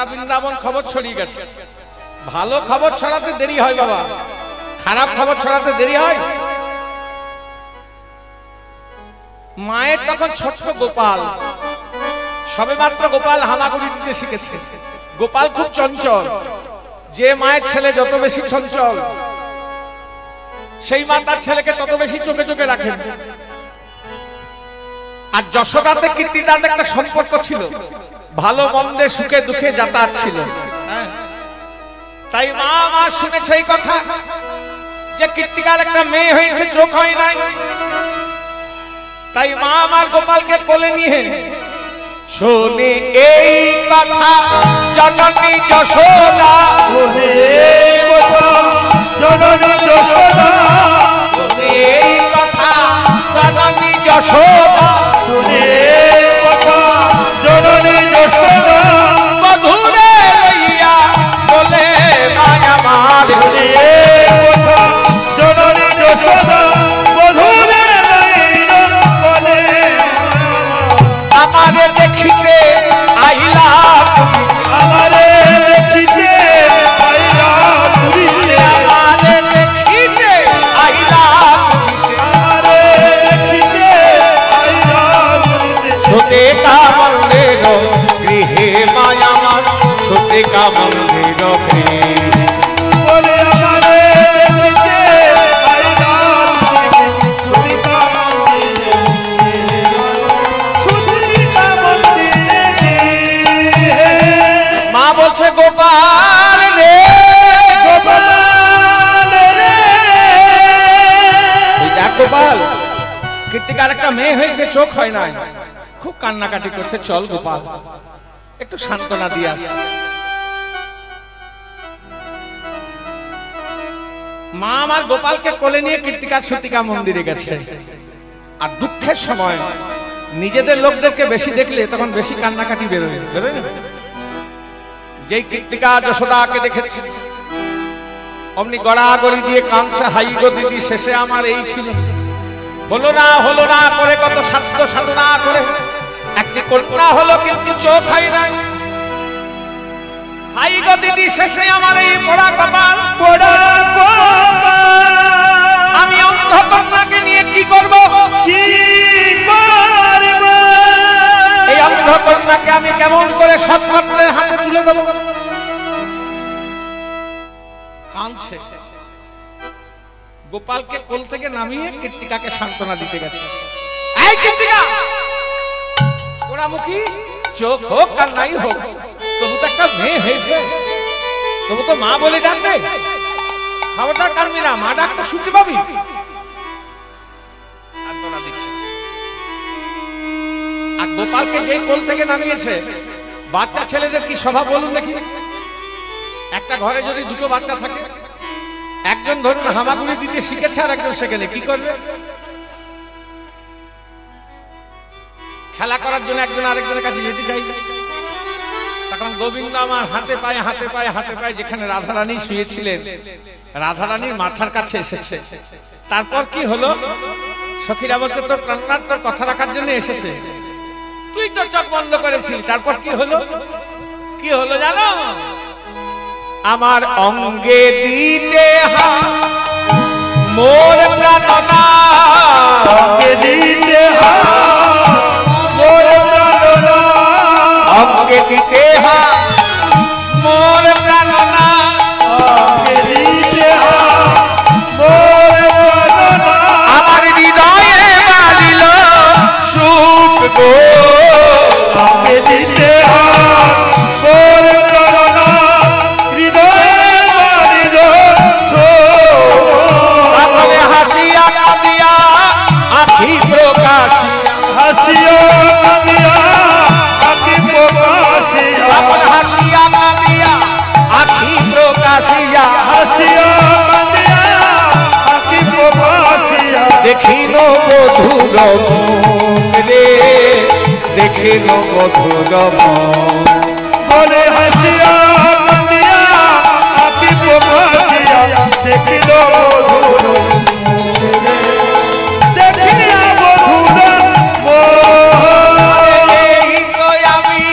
বৃন্দাবন খবর ছড়িয়ে গেছে। ভালো খবর ছড়াতে দেরি হয় বাবা, খারাপ খবর ছড়াতে দেরি হয়। মায়ের তখন ছোট্ট গোপাল, সবেমাত্র গোপাল হামাগুড়ি দিতে শিখেছে। গোপাল খুব চঞ্চল, যে মায়ের ছেলে যত বেশি চঞ্চল সেই মা তার ছেলেকে তত বেশি চোখে চোখে রাখেন। আর যশোদাতে কীর্তিদার একটা সম্পর্ক ছিল, ভালো মন্দে সুখে দুঃখে যাতায়াত ছিল। তাই মা আমার শুনেছে এই কথা যে কীর্তিকার একটা মেয়ে হয়েছে, চোখ হয় নাই। তাই মা আমার গোপালকে কোলে নিয়ে শোনে এই কথা জননী যশোদা, শোনে এই কথা জননী যশোদা, শোনে এই কথা জননী যশোদা, শোনে এই কথা জননী যশোদা, মধুরে লইয়া বলে মায়া মার, শোনে এই কথা জননী যশোদা, মধুরে লইয়া বলে আমারে দেখিতে আইলা তুমি, আমারে দেখিতে আইলা পুরীতে, আমারে দেখিতে আইলা তুমি, আমারে দেখিতে আইলা পুরীতে, ছোটে কামন্দের গৃহে মায়া মার, ছোটে কামন্দের গৃহে বলে আমারে দেখিতে আইলা পুরীতে, ছুটিকা মন্দিরে, মা বলছে গোপাল রে, গোপাল রে, ওই দেখ গোপাল, কীর্তিকার একটা মেয়ে হয়েছে, চোখ হয় নাই, খুব কান্নাকাটি করছে, চল গোপাল একটু সান্ত্বনা দিয়ে আস। মা আমার গোপালকে কোলে নিয়ে কীর্তিকা সত্যিকা মন্দিরে গেছে। আর দুঃখের সময় নিজেদের লোকদেরকে বেশি দেখলে তখন বেশি কান্নাকাটি বেরোয়, বেরোয় না? যেই কীর্তিকা যশোদাকে দেখেছে অমনি গড়াগড়ি দিয়ে কাঁদছে, হাই গো দিদি শেষে আমার এই ছিল, হলো না করে কত সাধ্য সাধনা করে একটি কন্যা হলো, কিন্তু চোখ হয় নাই। হাই গো দিদি শেষে আমার এই পোড়া কপাল, পোড়া কপাল, আমি অন্ধ কন্যাকে নিয়ে কি করব? কি করব? এই অন্ধ কন্যাকে আমি কেমন করে সৎপাত্রের হাতে তুলে দেব? কাঁদছে। গোপালকে কোল থেকে নামিয়ে কীর্তিকাকে সান্ত্বনা দিতে গেছে। এই কীর্তিকা, পোড়ামুখী চোখ হোক আর নাই হোক, তবু তো একটা মেয়ে হয়েছে, তবু তো মা বলে ডাকবে। খবরদার কানবি না, মা ডাকতে শুনতে পাবি। সান্ত্বনা দিচ্ছে। আর গোপালকে যেই কোল থেকে নামিয়েছে, বাচ্চা ছেলেদের কি স্বভাব বলুন দেখি? একটা ঘরে যদি দুটো বাচ্চা থাকে, একজন ধরুন হামাগুড়ি দিতে শিখেছে আর একজন শেখেনি, কি করবে? খেলা করার জন্য একজন আরেকজনের কাছে যেতে চাইবে। তখন গোবিন্দ আমার হাতে পায়ে যেখানে রাধারানী শুয়েছিলেন, রাধারানীর মাথার কাছে এসেছে। তারপর কি হলো? সখীরা বলছে তোর প্রাণনাথ তোর কথা রাখার জন্য এসেছে, তুই তো চোখ বন্ধ করেছিস। তারপর কি হলো? কি হলো জানো? আমার অঙ্গে দিতে মোর প্রাণনা, অঙ্গে দিতে মোর প্রাণনা, অঙ্গে দিতে মোর প্রাণনা, অঙ্গে দিতে মোর প্রাণনা, আমার হৃদয়ে বাজিল সুখ গো, অঙ্গে দিতে মোর প্রাণনা, হৃদয়ে বাজিল সুখ। আপনে হাসিয়া কাঁদিয়া আখি প্রকাশিয়া, হাসিয়া কাঁদিয়া আখি প্রকাশিয়া, আপন হাসিয়া কাঁদিয়া আখি প্রকাশিয়া, হাসিয়া কাঁদিয়া আখি প্রকাশিয়া, দেখিল মধুর মন রে, দেখিল মধুর মন। বলে হাসিয়া কাঁদিয়া আখি প্রকাশিয়া, দেখিল মধুর দেখিয়া মধুর মন। এই তো আমি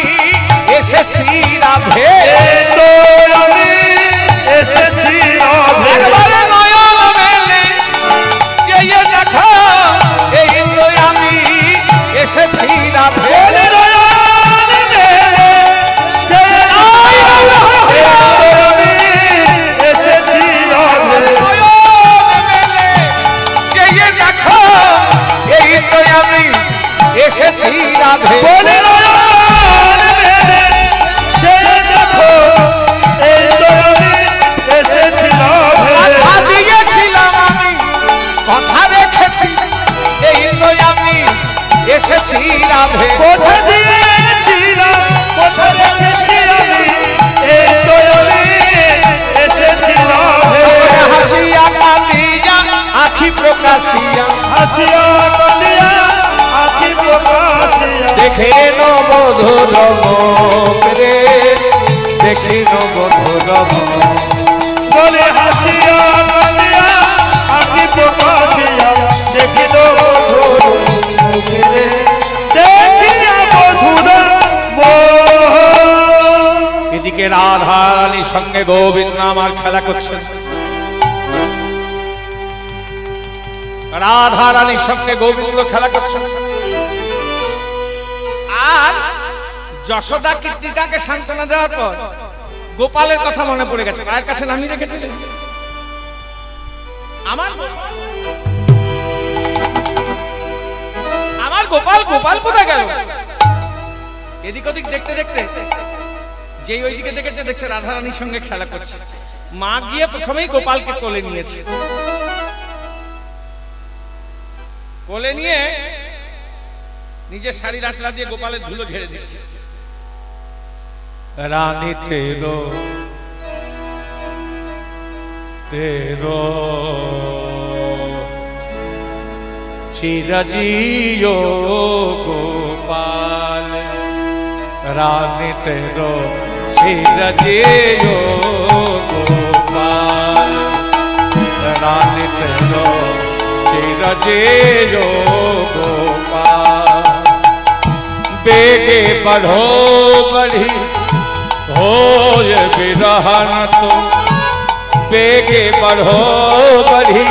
এসেছি রাধে বধুর মুখ রে, দেখিল বধুর মুখ। বলে হাসিয়া কাঁদিয়া আঁখি প্রকাশিয়া দেখিল বধুর মুখ রে, দেখিয়া বধুর মুখ। এদিকে রাধা রানীর সঙ্গে গোবিন্দ আমার খেলা করছেন। রাধা রানীর সঙ্গে গোবিন্দ খেলা করছেন। আর যশোদা কৃত্তিকাকে সান্ত্বনা দেওয়ার পর গোপালের কথা মনে পড়ে গেছে। মায়ের কাছে নামিয়ে রেখেছিলেন আমার গোপাল। গোপাল কোথায় গেল? এদিক ওদিক দেখতে দেখতে যেই ওইদিকে দেখেছে, দেখছে রাধা রানীর সঙ্গে খেলা করছে। মা গিয়ে প্রথমেই গোপালকে কোলে নিয়েছে। কোলে নিয়ে নিজের শাড়ির আঁচলা দিয়ে গোপালের ধুলো ঝেড়ে দিচ্ছে। রানী তেরো তেরো চিরজিও গোপাল, রানী তেরো চিরজিও গোপাল, রানী তেরো चिरजियो गोपाल। बेगे बढ़ो बढ़ी होय बिरहन तो, बेगे बढ़ो बढ़ी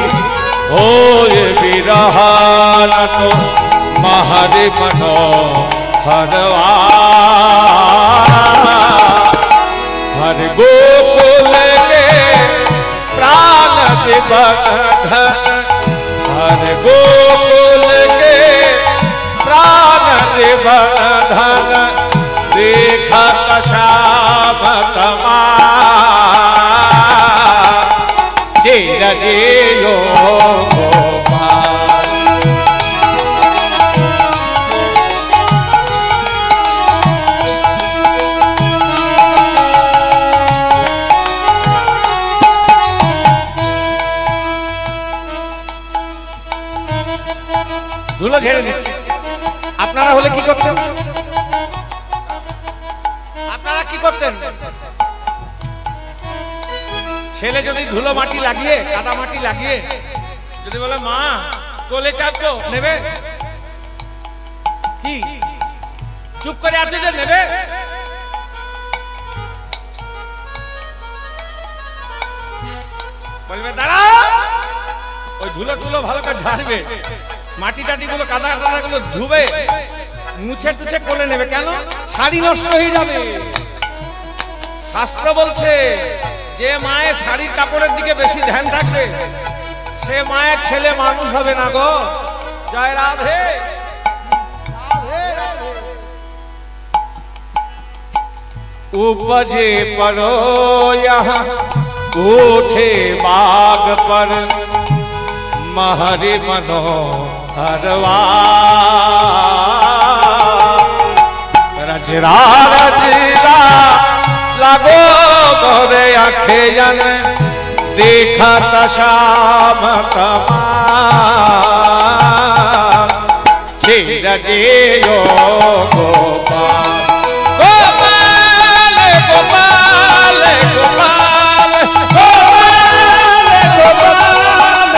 होय बिरहन तो, महरि मनो हरवा हर गोकुल के प्राण दिबंधन, हर गोकुल के प्राण निबंधन, देखत श्याम तमाम चिरजियो गोपाल। ধুলো ঝেড়ে দিচ্ছে। আপনারা হলে কি করতেন? আপনারা কি করতেন? ছেলে যদি ধুলো মাটি লাগিয়ে, কাদা মাটি লাগিয়ে যদি বলে মা কোলে চাপতো, নেবে? কি চুপ করে আছে যে নেবে? বলবে দাঁড়া, ওই ধুলো টুলো ভালো করে ঝাড়বে, মাটি টাটি গুলো কাদা কাদা গুলো ধুবে, মুছে টুছে কোলে নেবে। কেন? শাড়ি নষ্ট হয়ে যাবে। শাস্ত্র বলছে যে মায়ের শাড়ির কাপড়ের দিকে বেশি ধ্যান থাকবে, সে মায়ের ছেলে মানুষ হবে না গো। জয় রাধে। उपजे पड़ो यहाँ उठे बाग पर, महरि मनोहरवा रजरा रजरा लगो गोरे अखेजन, देखत श्याम तमाम चिरजियो गोपाल। गोपाल गोपाल गोपाल गोपाल गोपाल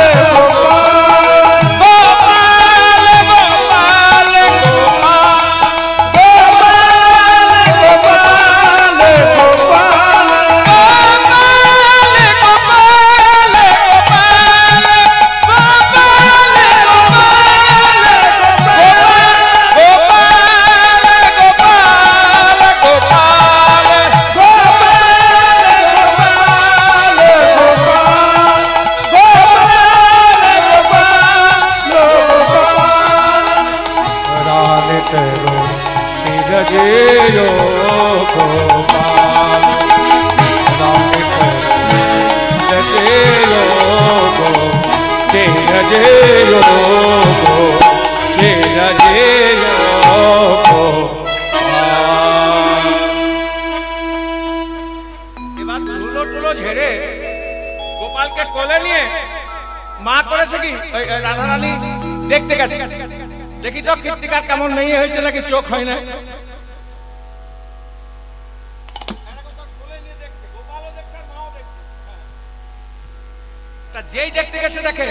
चिरजियो गोपाल, चिरजियो चिरजियो चिरजियो এবার ধুলো টুলো ঝেড়ে গোপালকে কোলে নিয়ে মা করেছে কি রাধা রানী দেখতে গেছে। দেখি তো কৃত্তিকা কেমন মেয়ে হয়েছে নাকি চোখ হয় না। যেই দেখতে গেছে দেখে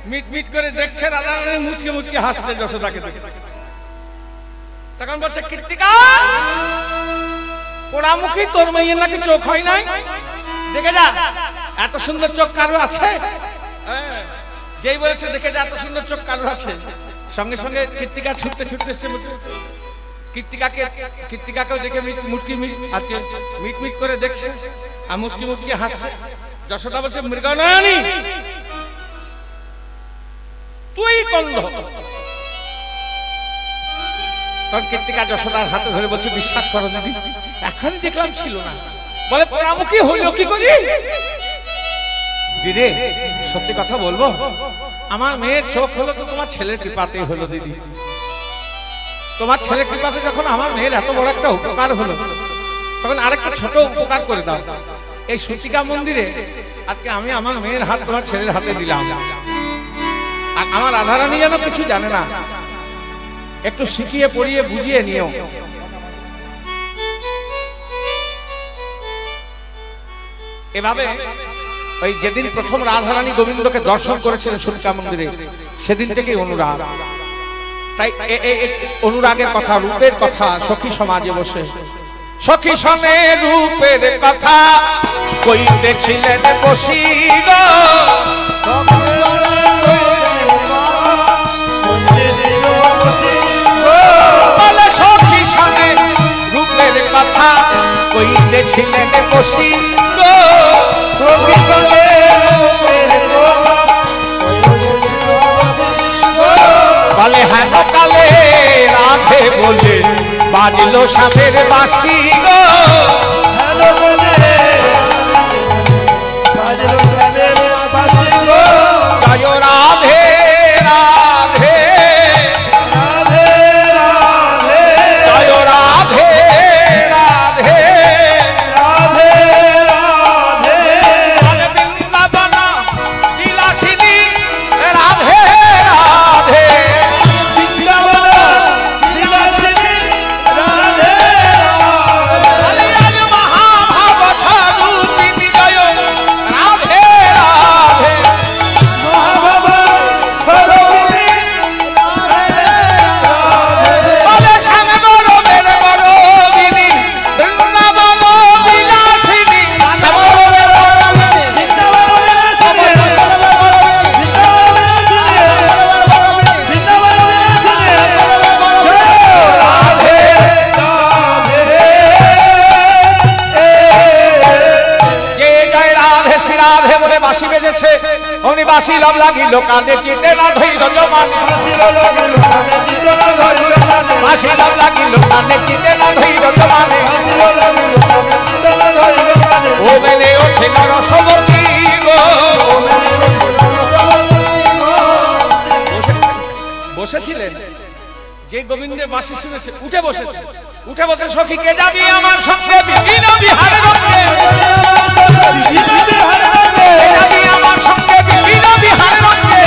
মিট মিট করে দেখছে রাধারানী মুচকে মুচকে হাসছে যশোদাকে দেখে। তখন বলছে কৃত্তিকা পোড়ামুখী তোর মেয়ের নাকি চোখ হয় নাই, দেখে যা এত সুন্দর চোখ কারো আছে। যেই বলেছে দেখে যা এত সুন্দর চোখ কারো আছে, সঙ্গে সঙ্গে কৃত্তিকা ছুটতে ছুটতে এসছে। কৃত্তিকাকেও দেখে মিট মিট করে দেখছে আর মুচকি মুচকি হাসছে। যশোদা বলছে মৃগনয়নী তুই কন্ধ। তখন কৃত্তিকা যশোদার হাতে ধরে বলছে বিশ্বাস করো দিদি এখন দেখলাম ছিল না। বলে পোড়ামুখী হইল কি করি? দিদি সত্যি কথা বলবো, আমার মেয়ের চোখ হলো তো তোমার ছেলের কৃপাতেই হলো। দিদি তোমার ছেলের কৃপাতে যখন আমার মেয়ের এত বড় একটা উপকার হলো, তখন আরেকটা ছোট উপকার করে দাও। এই সূতিকা মন্দিরে আজকে আমি আমার মেয়ের হাত তোমার ছেলের হাতে দিলাম। আর আমার রাধারানী যেন কিছু জানে না, একটু শিখিয়ে পড়িয়ে বুঝিয়ে নিও। এভাবে ওই যেদিন প্রথম রাধারানী গোবিন্দকে দর্শন করেছিলেন সূতিকা মন্দিরে, সেদিন থেকেই অনুরাগ। তাই অনুরাগের কথা, রূপের কথা সখী সমাজে বসে সখী সনে রূপের কথা কইতেছিলেন বসি গো। সখী সনে রূপের কথা কইতেছিলেন বসি গো। সখী সনে বলে হ্যাঁ কালে রাধে বলে বাজলো সাপের বাঁশি গো। জয় রাধে রাধে জয় রাধে রাধে বৃন্দাবন বিলাসিনী রাধে রাধে বাঁশি লাভ লাগিল কানে চিতে না ধৈর্য জমানে। বাঁশি লাভ লাগিল কানে চিতে না ধৈর্য জমানে। ও মেনে ওঠে রসবতী গো। বসেছিলেন যে গোবিন্দের বাঁশি শুনেছে উঠে বসেছে, উঠে বসে সখী কে যাবি আমার সঙ্গে বিভিন্ন বিহারে রক্ষে। যাবি আমার সঙ্গে বিভিন্ন বিহারে রক্ষে।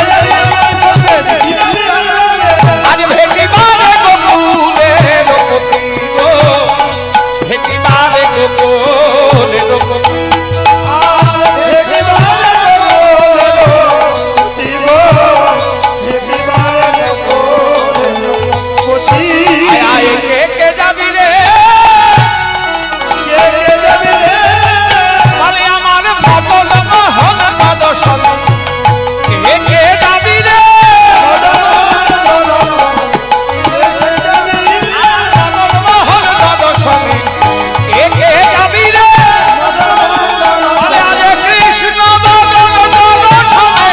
আজ ভেটিবারে গোকুলে রঘুপতি গো। ভেটিবারে গোকুলে রঘুপতি। কে যাবি রে বলে আমার মতল মোহন পদশন। কে যাবি রে মতল মোহন পদশন। কে যাবি রে বলে আরে কৃষ্ণ বদন পদশনে।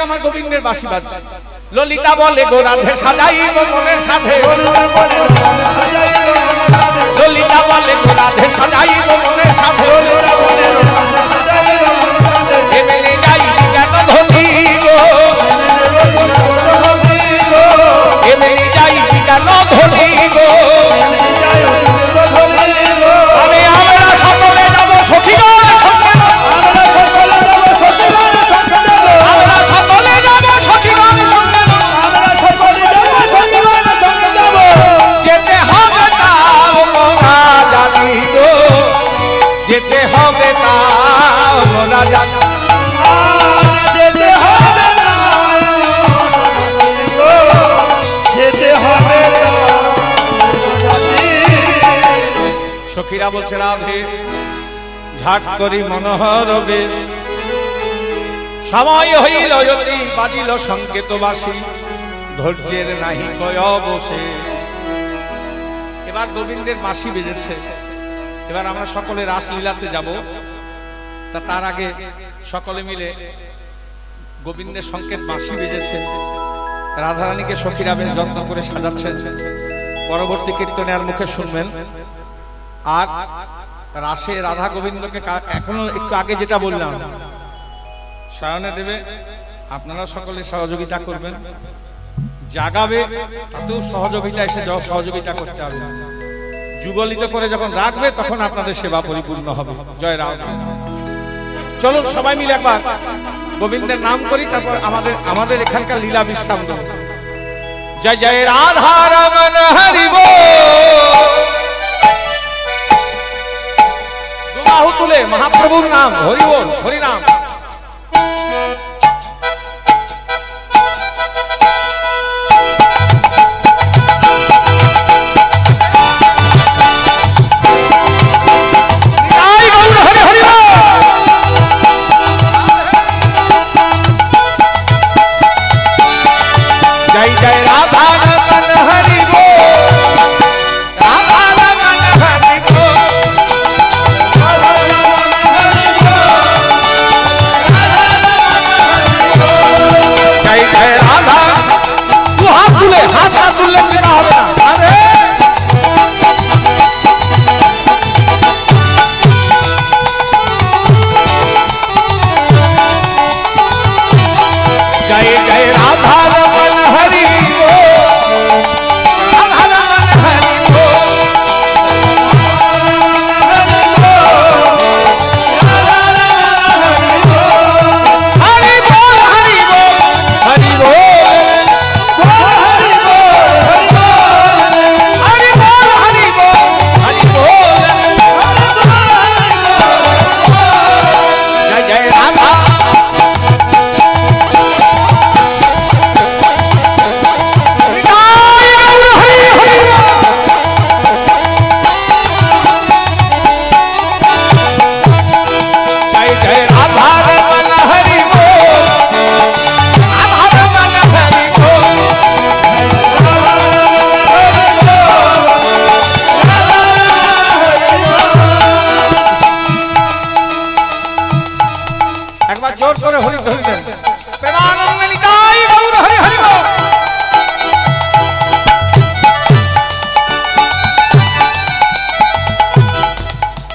আমার গোবিন্দের বাঁশি বাজছে। ললিতা বলে গো রাধে সাজাইব মনের সাথে। ললিতা বলে গো রাধে সাজাইব মনের সাথে। এমনি যাই কেন ধনী গো। এমনি যাই কেন ধনী গো। যেতে হবে তা মোরা জানি, যেতে হবে না, যেতে হবে না। সখীরা বলছে রাধে ঝাট করি মনোহর বেশ, সময় হইল যদি বাজিল সংকেত বাসি, ধৈর্যের নাহি কয় বসে। এবার গোবিন্দের বাঁশি বেজেছে, এবার আমরা সকলে রাসলীলাতে যাব। তার আগে সকলে মিলে গোবিন্দের সংকেত বাঁশি বেজেছে, রাধারানীকে সখীরা বেশ যত্ন করে সাজাচ্ছেন। পরবর্তী কীর্তনে আর মুখে শুনবেন। আর রাসে রাধা গোবিন্দকে এখনো একটু আগে যেটা বললাম শয়নে দেবে, আপনারা সকলে সহযোগিতা করবেন। জাগাবে তাতেও সহযোগিতা এসে সহযোগিতা করতে হবে। যুগলিত করে যখন রাখবে তখন আপনাদের সেবা পরিপূর্ণ হবে। জয় রাম। চলুন সবাই মিলে একবার গোবিন্দের নাম করি, তারপর আমাদের এখানকার লীলা বিশ্রাম দেব। জয় জয় রাধা রমন হরি বল, দুবাহু তুলে মহাপ্রভুর নাম হরি বল, হরি নাম।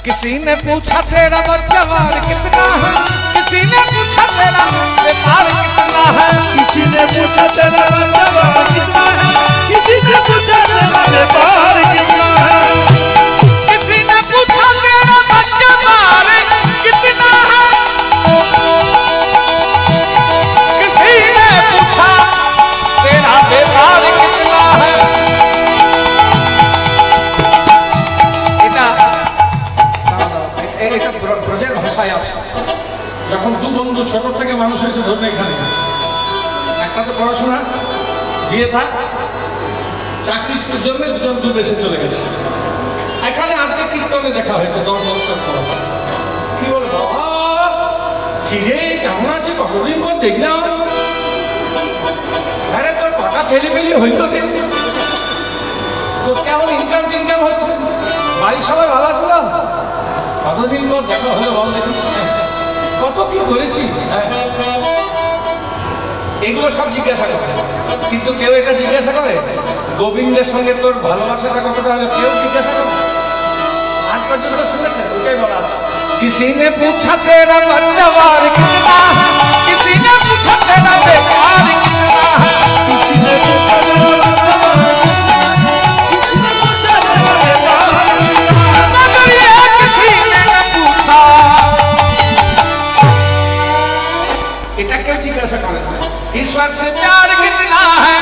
किसी ने पूछा तेरा व्यापार कितना है, किसी ने पूछा तेरा व्यापार कितना है, किसी ने पूछा तेरा व्यापार कितना है, किसी ने पूछा तेरा व्यापार कितना है, किसी ने पूछा तेरा व्यापार कितना है, किसी ने पूछा तेरा व्यापार कितना है। এটা ব্রজের ভাষায় আছে। যখন দু বন্ধু ছোট থেকে মানুষ এসে ধরবে এখানে একসাথে পড়াশোনা বিয়ে থাক চাকরির জন্য দুজন দু দেশে চলে গেছে, এখানে আজকে কীর্তনে দেখা হয়েছে 10 বছর পর। কি বল বাবা কি রে কেমন আছে, কতদিন পর দেখলাম, আরে তোর কটা ছেলে পেলে হইল রে, তোর কেমন ইনকাম হচ্ছে, বাড়ির সবাই ভালো ছিল, কতদিন পর দেখা হলো বল দেখি, কত কি করেছিস। এগুলো সব জিজ্ঞাসা করে, কিন্তু কেউ এটা জিজ্ঞাসা করে গোবিন্দের সঙ্গে তোর ভালোবাসাটা কতটা হলো, কেউ জিজ্ঞাসা করে। আজ পর্যন্ত শুনেছেন ওটাই বলা আছে, किसी ने पूछा तेरा व्यापार कितना है, किसी ने पूछा तेरा व्यापार कितना है, किसी ने पूछा तेरा ईश्वर से प्यार कितना है,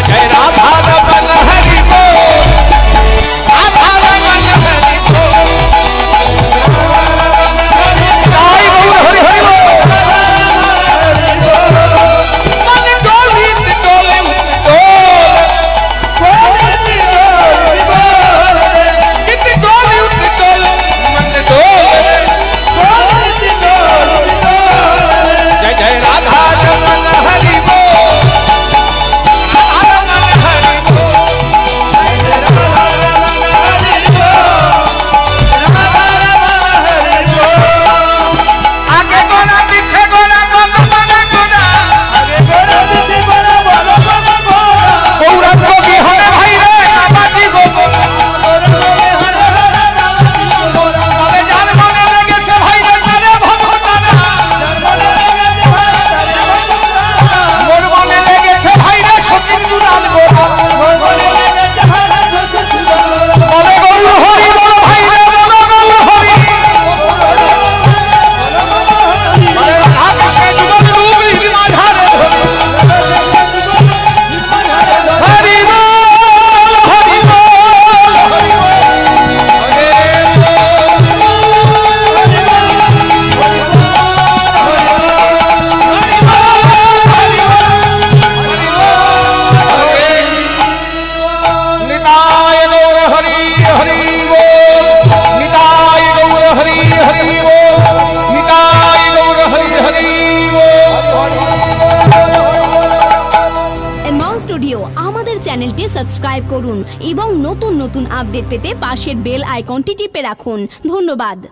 जय राधा रमन हरि बोल। সাবস্ক্রাইব করুন এবং নতুন নতুন আপডেট পেতে পাশের বেল আইকনটি টিপে রাখুন। ধন্যবাদ।